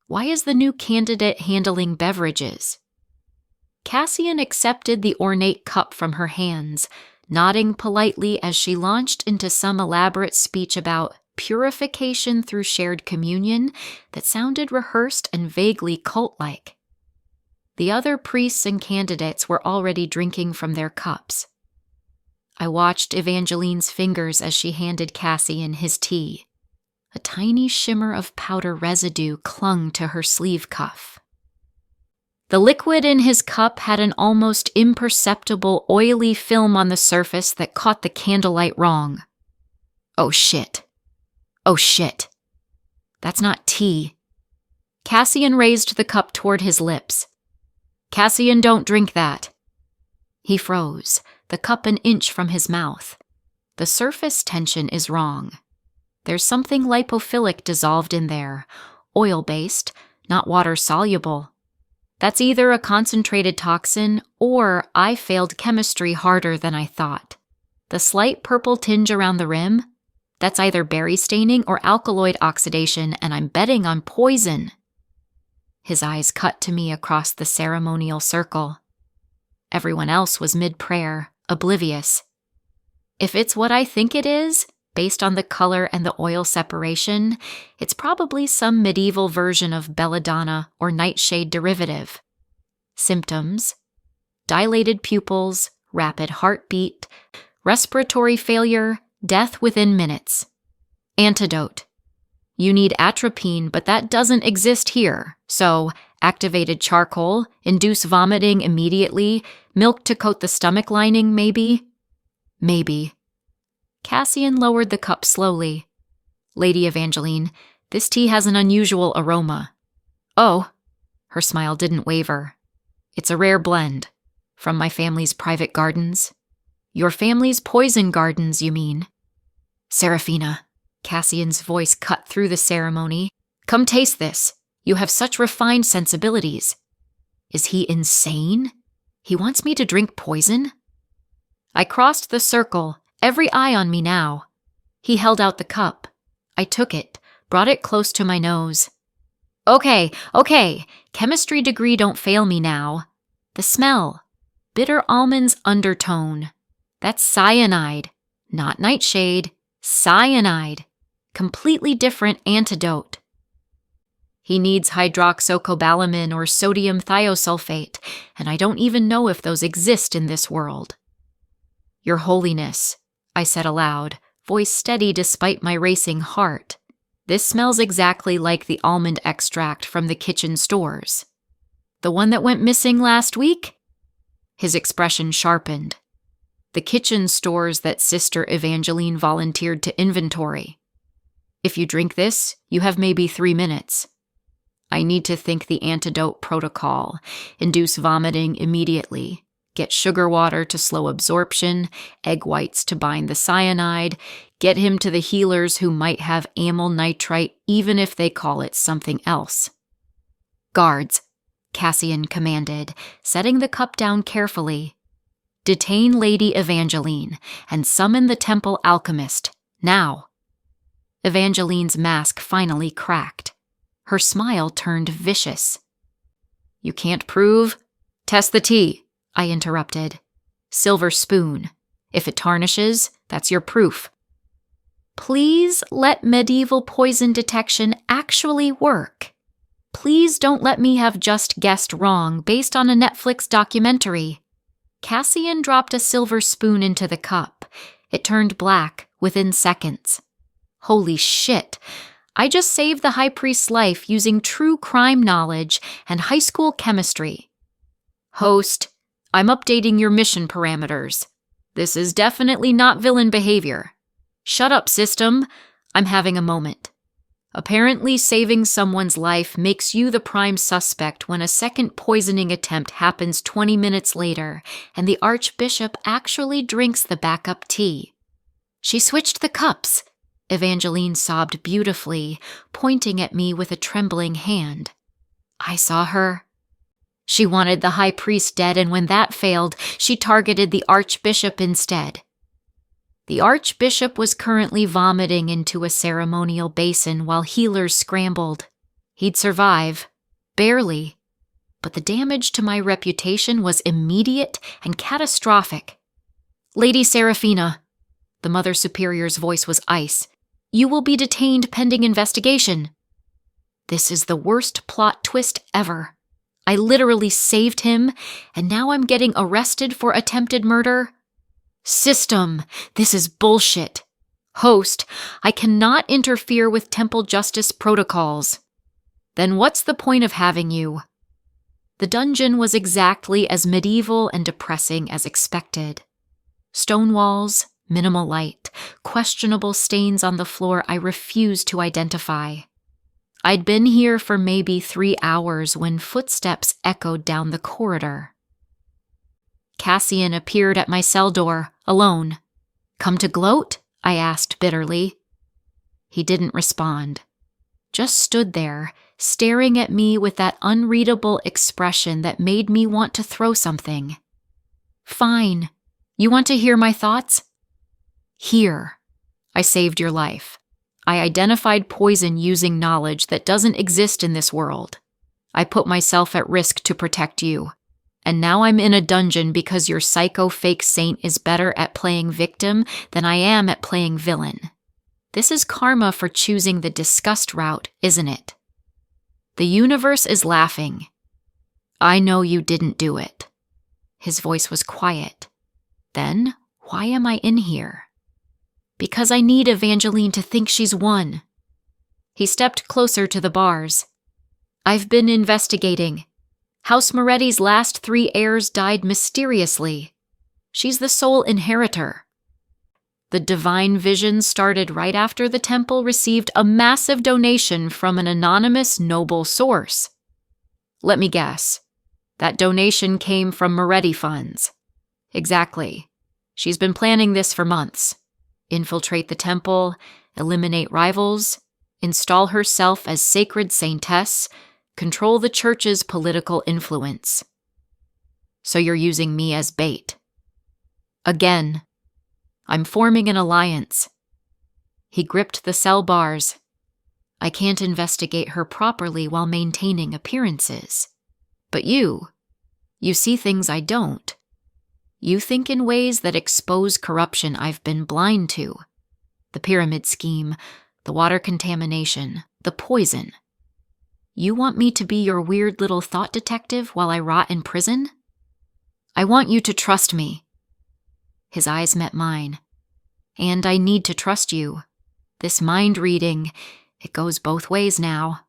Why is the new candidate handling beverages? Cassian accepted the ornate cup from her hands, nodding politely as she launched into some elaborate speech about purification through shared communion that sounded rehearsed and vaguely cult-like. The other priests and candidates were already drinking from their cups. I watched Evangeline's fingers as she handed Cassian his tea. A tiny shimmer of powder residue clung to her sleeve cuff. The liquid in his cup had an almost imperceptible oily film on the surface that caught the candlelight wrong. Oh shit. That's not tea. Cassian raised the cup toward his lips. Cassian, don't drink that. He froze, the cup an inch from his mouth. The surface tension is wrong. There's something lipophilic dissolved in there, oil-based, not water-soluble. That's either a concentrated toxin or I failed chemistry harder than I thought. The slight purple tinge around the rim, that's either berry staining or alkaloid oxidation, and I'm betting on poison. His eyes cut to me across the ceremonial circle. Everyone else was mid-prayer, oblivious. If it's what I think it is, based on the color and the oil separation, it's probably some medieval version of belladonna or nightshade derivative. Symptoms: dilated pupils, rapid heartbeat, respiratory failure, death within minutes. Antidote: you need atropine, but that doesn't exist here, so activated charcoal, induce vomiting immediately, milk to coat the stomach lining, maybe? Maybe. Cassian lowered the cup slowly. Lady Evangeline, this tea has an unusual aroma. Oh, her smile didn't waver. It's a rare blend. From my family's private gardens. Your family's poison gardens, you mean? Seraphina, Cassian's voice cut through the ceremony. Come taste this. You have such refined sensibilities. Is he insane? He wants me to drink poison? I crossed the circle, every eye on me now. He held out the cup. I took it, brought it close to my nose. Okay, chemistry degree don't fail me now. The smell. Bitter almonds undertone. That's cyanide, not nightshade. Cyanide. Completely different antidote. He needs hydroxycobalamin or sodium thiosulfate, and I don't even know if those exist in this world. Your Holiness, I said aloud, voice steady despite my racing heart. This smells exactly like the almond extract from the kitchen stores. The one that went missing last week? His expression sharpened. The kitchen stores that Sister Evangeline volunteered to inventory. If you drink this, you have maybe 3 minutes. I need to think the antidote protocol, induce vomiting immediately, get sugar water to slow absorption, egg whites to bind the cyanide, get him to the healers who might have amyl nitrite even if they call it something else. Guards, Cassian commanded, setting the cup down carefully. Detain Lady Evangeline and summon the temple alchemist, now. Evangeline's mask finally cracked. Her smile turned vicious. You can't prove? Test the tea, I interrupted. Silver spoon. If it tarnishes, that's your proof. Please let medieval poison detection actually work. Please don't let me have just guessed wrong based on a Netflix documentary. Cassian dropped a silver spoon into the cup. It turned black within seconds. Holy shit. I just saved the high priest's life using true crime knowledge and high school chemistry. Host, I'm updating your mission parameters. This is definitely not villain behavior. Shut up, system. I'm having a moment. Apparently saving someone's life makes you the prime suspect when a second poisoning attempt happens 20 minutes later and the Archbishop actually drinks the backup tea. She switched the cups. Evangeline sobbed beautifully, pointing at me with a trembling hand. I saw her. She wanted the high priest dead, and when that failed, she targeted the Archbishop instead. The Archbishop was currently vomiting into a ceremonial basin while healers scrambled. He'd survive. Barely. But the damage to my reputation was immediate and catastrophic. Lady Seraphina, the Mother Superior's voice was ice. You will be detained pending investigation. This is the worst plot twist ever. I literally saved him, and now I'm getting arrested for attempted murder? System, this is bullshit. Host, I cannot interfere with temple justice protocols. Then what's the point of having you? The dungeon was exactly as medieval and depressing as expected. Stone walls, minimal light, questionable stains on the floor I refused to identify. I'd been here for maybe 3 hours when footsteps echoed down the corridor. Cassian appeared at my cell door, alone. Come to gloat? I asked bitterly. He didn't respond. Just stood there, staring at me with that unreadable expression that made me want to throw something. Fine. You want to hear my thoughts? Here. I saved your life. I identified poison using knowledge that doesn't exist in this world. I put myself at risk to protect you. And now I'm in a dungeon because your psycho fake saint is better at playing victim than I am at playing villain. This is karma for choosing the disgust route, isn't it? The universe is laughing. I know you didn't do it. His voice was quiet. Then, why am I in here? Because I need Evangeline to think she's won. He stepped closer to the bars. I've been investigating. House Moretti's last 3 heirs died mysteriously. She's the sole inheritor. The divine vision started right after the temple received a massive donation from an anonymous noble source. Let me guess. That donation came from Moretti funds. Exactly. She's been planning this for months. Infiltrate the temple, eliminate rivals, install herself as sacred saintess, control the church's political influence. So you're using me as bait. Again. I'm forming an alliance. He gripped the cell bars. I can't investigate her properly while maintaining appearances. But you see things I don't. You think in ways that expose corruption I've been blind to. The pyramid scheme, the water contamination, the poison. You want me to be your weird little thought detective while I rot in prison? I want you to trust me." His eyes met mine. "And I need to trust you. This mind reading, it goes both ways now.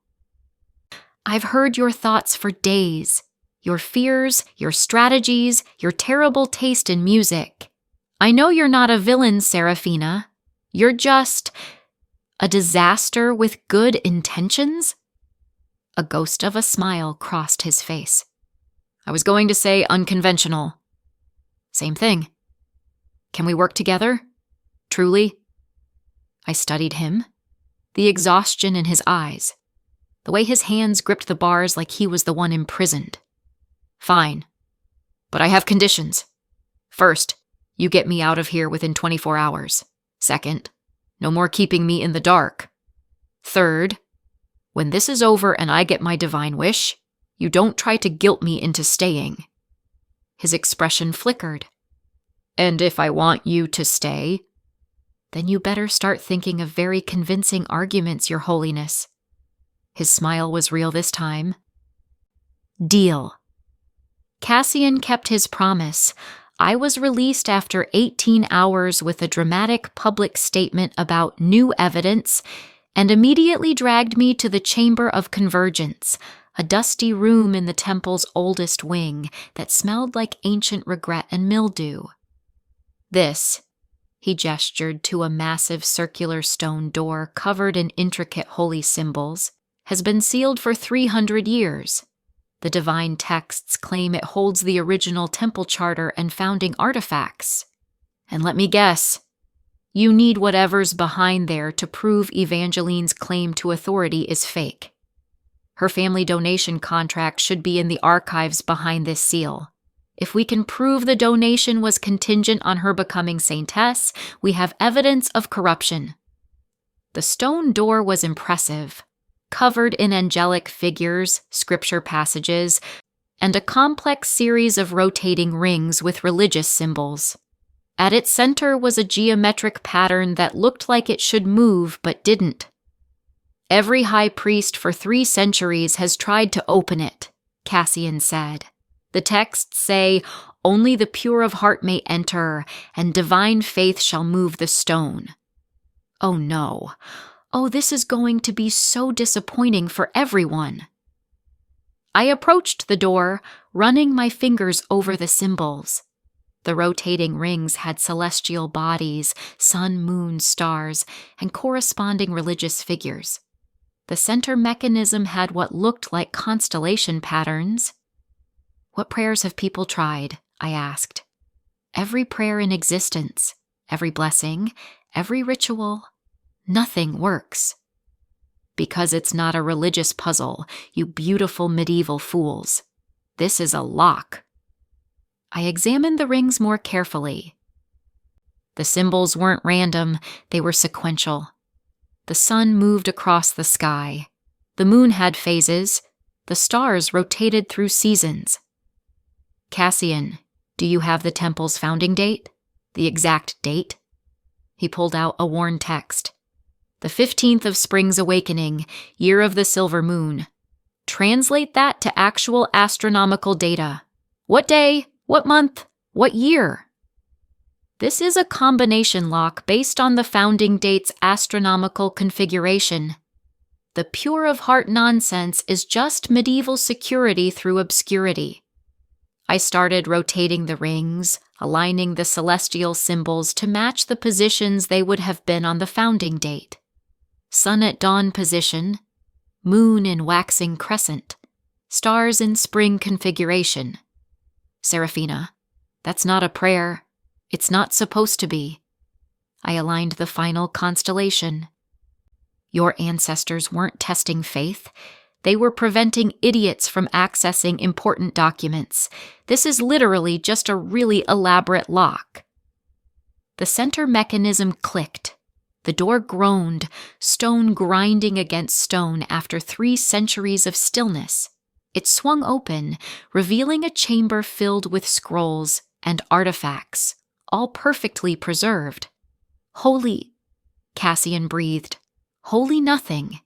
I've heard your thoughts for days, your fears, your strategies, your terrible taste in music. I know you're not a villain, Serafina. You're just a disaster with good intentions?" A ghost of a smile crossed his face. "I was going to say unconventional." "Same thing. Can we work together? Truly?" I studied him, the exhaustion in his eyes, the way his hands gripped the bars like he was the one imprisoned. "Fine. But I have conditions. First, you get me out of here within 24 hours. Second, no more keeping me in the dark. Third, when this is over and I get my divine wish, you don't try to guilt me into staying." His expression flickered. "And if I want you to stay?" "Then you better start thinking of very convincing arguments, Your Holiness." His smile was real this time. "Deal." Cassian kept his promise. I was released after 18 hours with a dramatic public statement about new evidence, and immediately dragged me to the Chamber of Convergence, a dusty room in the temple's oldest wing that smelled like ancient regret and mildew. "This," he gestured to a massive circular stone door covered in intricate holy symbols, "has been sealed for 300 years. The divine texts claim it holds the original temple charter and founding artifacts. And let me guess, you need whatever's behind there to prove Evangeline's claim to authority is fake. Her family donation contract should be in the archives behind this seal. If we can prove the donation was contingent on her becoming saintess, we have evidence of corruption." The stone door was impressive, covered in angelic figures, scripture passages, and a complex series of rotating rings with religious symbols. At its center was a geometric pattern that looked like it should move but didn't. "Every high priest for 3 centuries has tried to open it," Cassian said. "The texts say, 'Only the pure of heart may enter, and divine faith shall move the stone.' Oh no. Oh, this is going to be so disappointing for everyone." I approached the door, running my fingers over the symbols. The rotating rings had celestial bodies, sun, moon, stars, and corresponding religious figures. The center mechanism had what looked like constellation patterns. "What prayers have people tried?" I asked. "Every prayer in existence, every blessing, every ritual. Nothing works." "Because it's not a religious puzzle, you beautiful medieval fools. This is a lock." I examined the rings more carefully. The symbols weren't random, they were sequential. The sun moved across the sky. The moon had phases. The stars rotated through seasons. "Cassian, do you have the temple's founding date? The exact date?" He pulled out a worn text. "The 15th of Spring's awakening, year of the silver moon. Translate that to actual astronomical data. What day? What month? What year?" This is a combination lock based on the founding date's astronomical configuration. The pure of heart nonsense is just medieval security through obscurity. I started rotating the rings, aligning the celestial symbols to match the positions they would have been on the founding date. Sun at dawn position, moon in waxing crescent, stars in spring configuration. "Serafina, that's not a prayer. It's not supposed to be." I aligned the final constellation. "Your ancestors weren't testing faith. They were preventing idiots from accessing important documents. This is literally just a really elaborate lock." The center mechanism clicked. The door groaned, stone grinding against stone after 3 centuries of stillness. It swung open, revealing a chamber filled with scrolls and artifacts, all perfectly preserved. "Holy," Cassian breathed. "Holy nothing.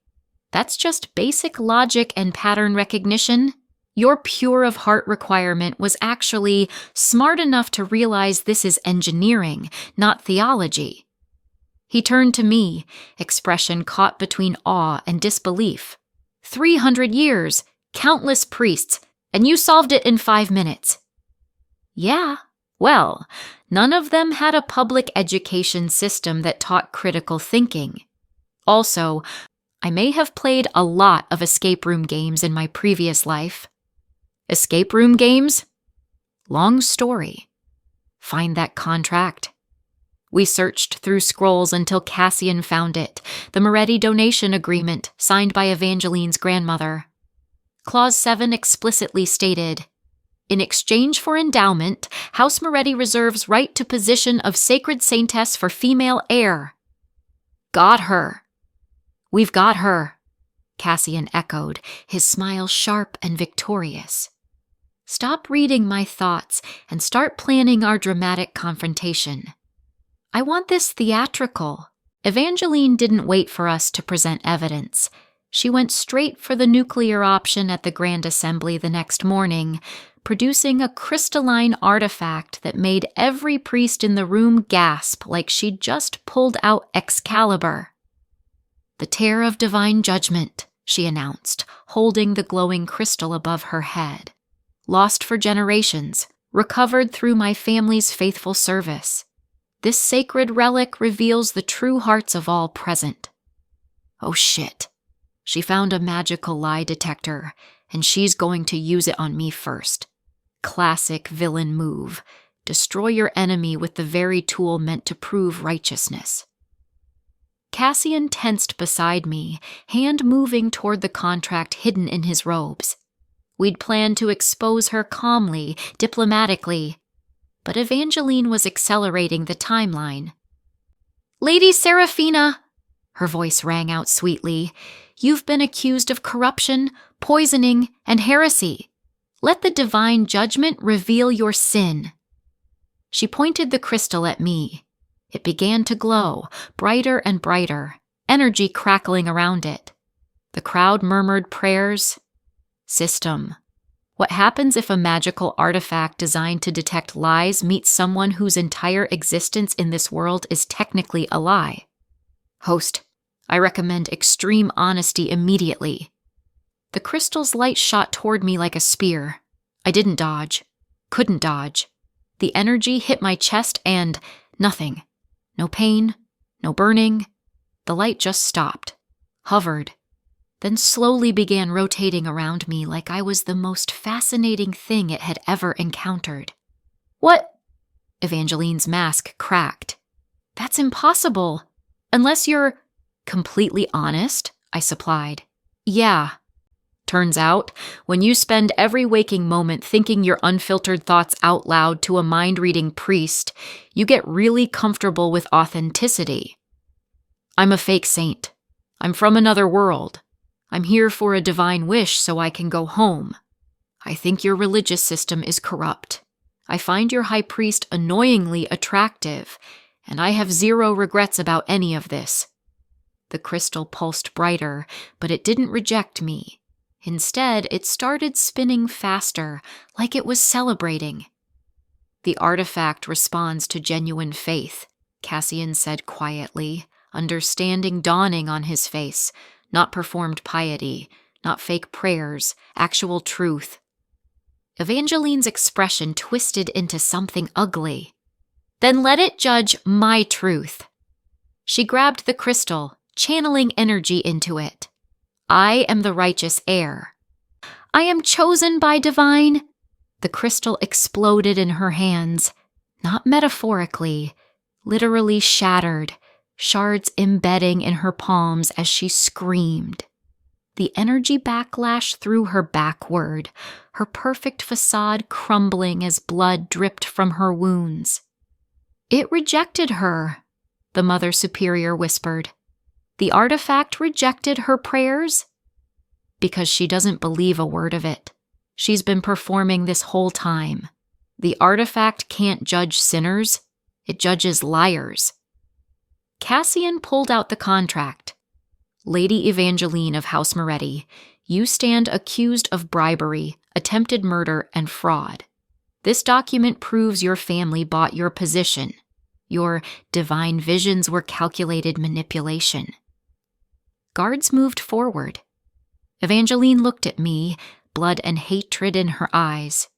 That's just basic logic and pattern recognition. Your pure of heart requirement was actually smart enough to realize this is engineering, not theology. He turned to me, expression caught between awe and disbelief. 300 years, countless priests, and you solved it in 5 minutes. Yeah, well, none of them had a public education system that taught critical thinking. Also, I may have played a lot of escape room games in my previous life. Escape room games? Long story. Find that contract. We searched through scrolls until Cassian found it, the Moretti donation agreement signed by Evangeline's grandmother. Clause 7 explicitly stated, "In exchange for endowment, House Moretti reserves right to position of sacred saintess for female heir." Got her. We've got her, Cassian echoed, his smile sharp and victorious. Stop reading my thoughts and start planning our dramatic confrontation. I want this theatrical. Evangeline didn't wait for us to present evidence. She went straight for the nuclear option at the Grand Assembly the next morning, producing a crystalline artifact that made every priest in the room gasp like she'd just pulled out Excalibur. "The tear of divine judgment," she announced, holding the glowing crystal above her head. "Lost for generations, recovered through my family's faithful service. This sacred relic reveals the true hearts of all present." Oh shit. She found a magical lie detector, and she's going to use it on me first. Classic villain move. Destroy your enemy with the very tool meant to prove righteousness. Cassian tensed beside me, hand moving toward the contract hidden in his robes. We'd planned to expose her calmly, diplomatically, but Evangeline was accelerating the timeline. "Lady Seraphina," her voice rang out sweetly, "you've been accused of corruption, poisoning, and heresy. Let the divine judgment reveal your sin." She pointed the crystal at me. It began to glow, brighter and brighter, energy crackling around it. The crowd murmured prayers. System. What happens if a magical artifact designed to detect lies meets someone whose entire existence in this world is technically a lie? Host, I recommend extreme honesty immediately. The crystal's light shot toward me like a spear. I didn't dodge. Couldn't dodge. The energy hit my chest and nothing. No pain, no burning. The light just stopped, hovered, then slowly began rotating around me like I was the most fascinating thing it had ever encountered. "What?" Evangeline's mask cracked. "That's impossible. Unless you're completely honest," I supplied. "Yeah." Turns out, when you spend every waking moment thinking your unfiltered thoughts out loud to a mind-reading priest, you get really comfortable with authenticity. I'm a fake saint. I'm from another world. I'm here for a divine wish so I can go home. I think your religious system is corrupt. I find your high priest annoyingly attractive, and I have zero regrets about any of this. The crystal pulsed brighter, but it didn't reject me. Instead, it started spinning faster, like it was celebrating. "The artifact responds to genuine faith," Cassian said quietly, understanding dawning on his face. Not performed piety, not fake prayers, actual truth. Evangeline's expression twisted into something ugly. "Then let it judge my truth." She grabbed the crystal, channeling energy into it. "I am the righteous heir. I am chosen by divine." The crystal exploded in her hands, not metaphorically, literally shattered, shards embedding in her palms as she screamed. The energy backlash threw her backward, her perfect facade crumbling as blood dripped from her wounds. "It rejected her," the Mother Superior whispered. "The artifact rejected her prayers?" "Because she doesn't believe a word of it. She's been performing this whole time. The artifact can't judge sinners. It judges liars." Cassian pulled out the contract. Lady Evangeline of House Moretti, you stand accused of bribery, attempted murder, and fraud. This document proves your family bought your position. Your divine visions were calculated manipulation. Guards moved forward. Evangeline looked at me, blood and hatred in her eyes.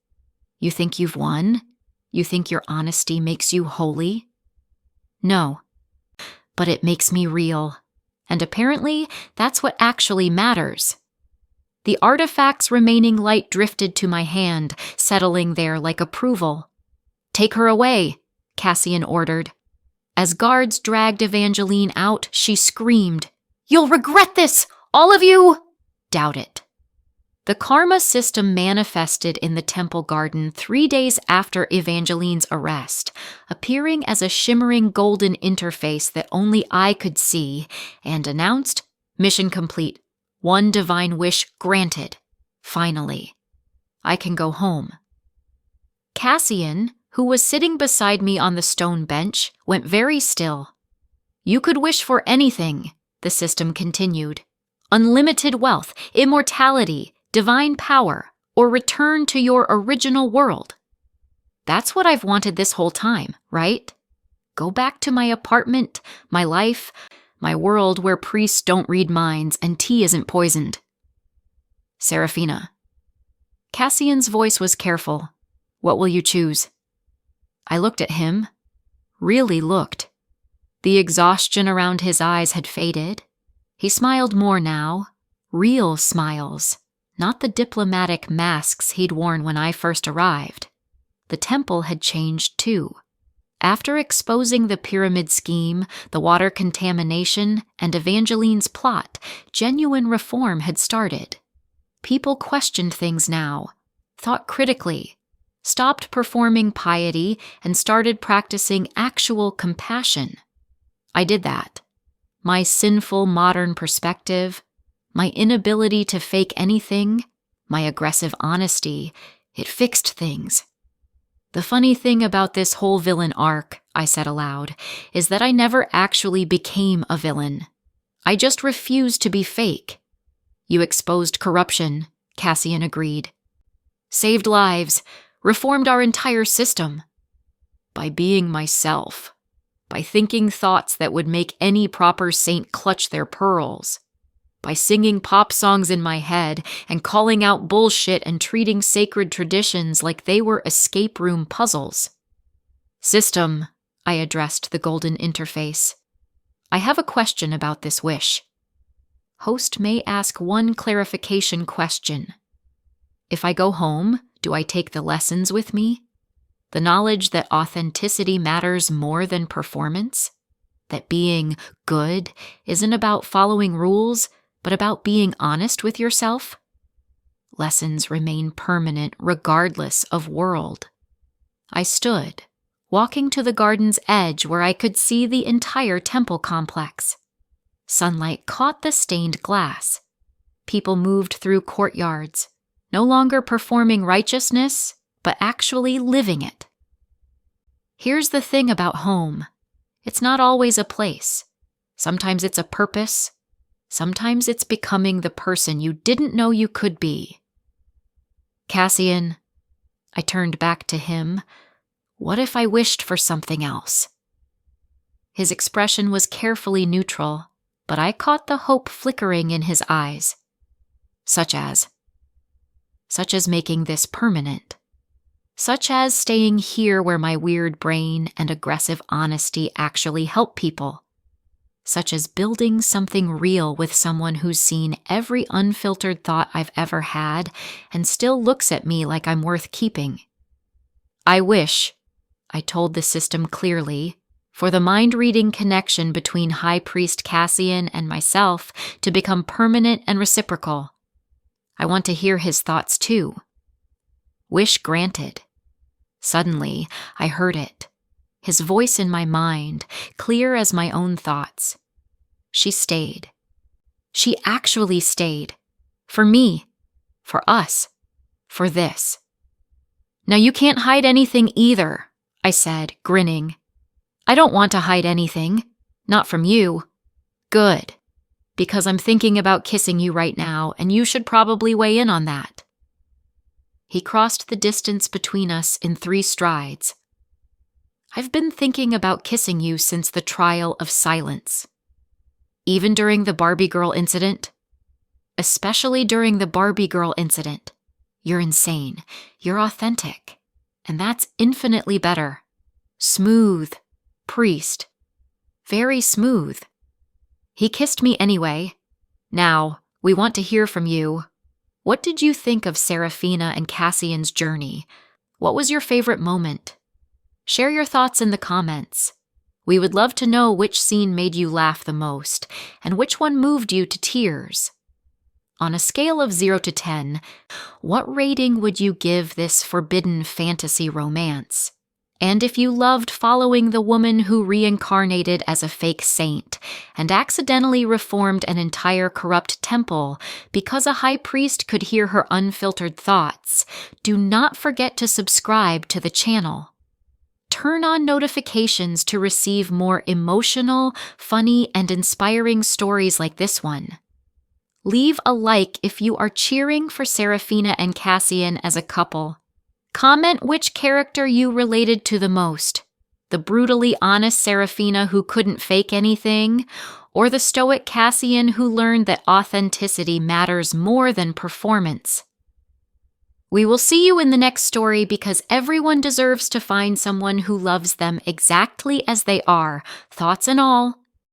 You think you've won? You think your honesty makes you holy? No, but it makes me real. And apparently, that's what actually matters. The artifact's remaining light drifted to my hand, settling there like approval. Take her away, Cassian ordered. As guards dragged Evangeline out, she screamed, "You'll regret this, all of you!" Doubt it. The karma system manifested in the temple garden 3 days after Evangeline's arrest, appearing as a shimmering golden interface that only I could see, and announced, "Mission complete. One divine wish granted. Finally. I can go home." Cassian, who was sitting beside me on the stone bench, went very still. "You could wish for anything," the system continued. "Unlimited wealth, immortality, divine power, or return to your original world. That's what I've wanted this whole time, right? Go back to my apartment, my life, my world where priests don't read minds and tea isn't poisoned." Serafina. Cassian's voice was careful. "What will you choose?" I looked at him. Really looked. The exhaustion around his eyes had faded. He smiled more now. Real smiles. Not the diplomatic masks he'd worn when I first arrived. The temple had changed too. After exposing the pyramid scheme, the water contamination, and Evangeline's plot, genuine reform had started. People questioned things now, thought critically, stopped performing piety, and started practicing actual compassion. I did that. My sinful modern perspective, my inability to fake anything, my aggressive honesty, it fixed things. The funny thing about this whole villain arc, I said aloud, is that I never actually became a villain. I just refused to be fake. You exposed corruption, Cassian agreed. Saved lives, reformed our entire system. By being myself. By thinking thoughts that would make any proper saint clutch their pearls. By singing pop songs in my head and calling out bullshit and treating sacred traditions like they were escape room puzzles. System, I addressed the golden interface. I have a question about this wish. Host may ask one clarification question. If I go home, do I take the lessons with me? The knowledge that authenticity matters more than performance? That being good isn't about following rules, but about being honest with yourself? Lessons remain permanent regardless of world. I stood, walking to the garden's edge where I could see the entire temple complex. Sunlight caught the stained glass. People moved through courtyards, no longer performing righteousness, but actually living it. Here's the thing about home. It's not always a place. Sometimes it's a purpose. Sometimes it's becoming the person you didn't know you could be. Cassian, I turned back to him. What if I wished for something else? His expression was carefully neutral, but I caught the hope flickering in his eyes. Such as making this permanent. Such as staying here where my weird brain and aggressive honesty actually help people. Such as building something real with someone who's seen every unfiltered thought I've ever had and still looks at me like I'm worth keeping. I wish, I told the system clearly, for the mind-reading connection between High Priest Cassian and myself to become permanent and reciprocal. I want to hear his thoughts too. Wish granted. Suddenly, I heard it. His voice in my mind, clear as my own thoughts. She stayed. She actually stayed. For me. For us. For this. Now you can't hide anything either, I said, grinning. I don't want to hide anything. Not from you. Good. Because I'm thinking about kissing you right now, and you should probably weigh in on that. He crossed the distance between us in 3 strides. I've been thinking about kissing you since the trial of silence. Even during the Barbie Girl incident. Especially during the Barbie Girl incident. You're insane. You're authentic. And that's infinitely better. Smooth. Priest. Very smooth. He kissed me anyway. Now, we want to hear from you. What did you think of Seraphina and Cassian's journey? What was your favorite moment? Share your thoughts in the comments. We would love to know which scene made you laugh the most, and which one moved you to tears. On a scale of 0 to 10, what rating would you give this forbidden fantasy romance? And if you loved following the woman who reincarnated as a fake saint and accidentally reformed an entire corrupt temple because a high priest could hear her unfiltered thoughts, do not forget to subscribe to the channel. Turn on notifications to receive more emotional, funny, and inspiring stories like this one. Leave a like if you are cheering for Seraphina and Cassian as a couple. Comment which character you related to the most, the brutally honest Seraphina who couldn't fake anything, or the stoic Cassian who learned that authenticity matters more than performance. We will see you in the next story because everyone deserves to find someone who loves them exactly as they are, thoughts and all.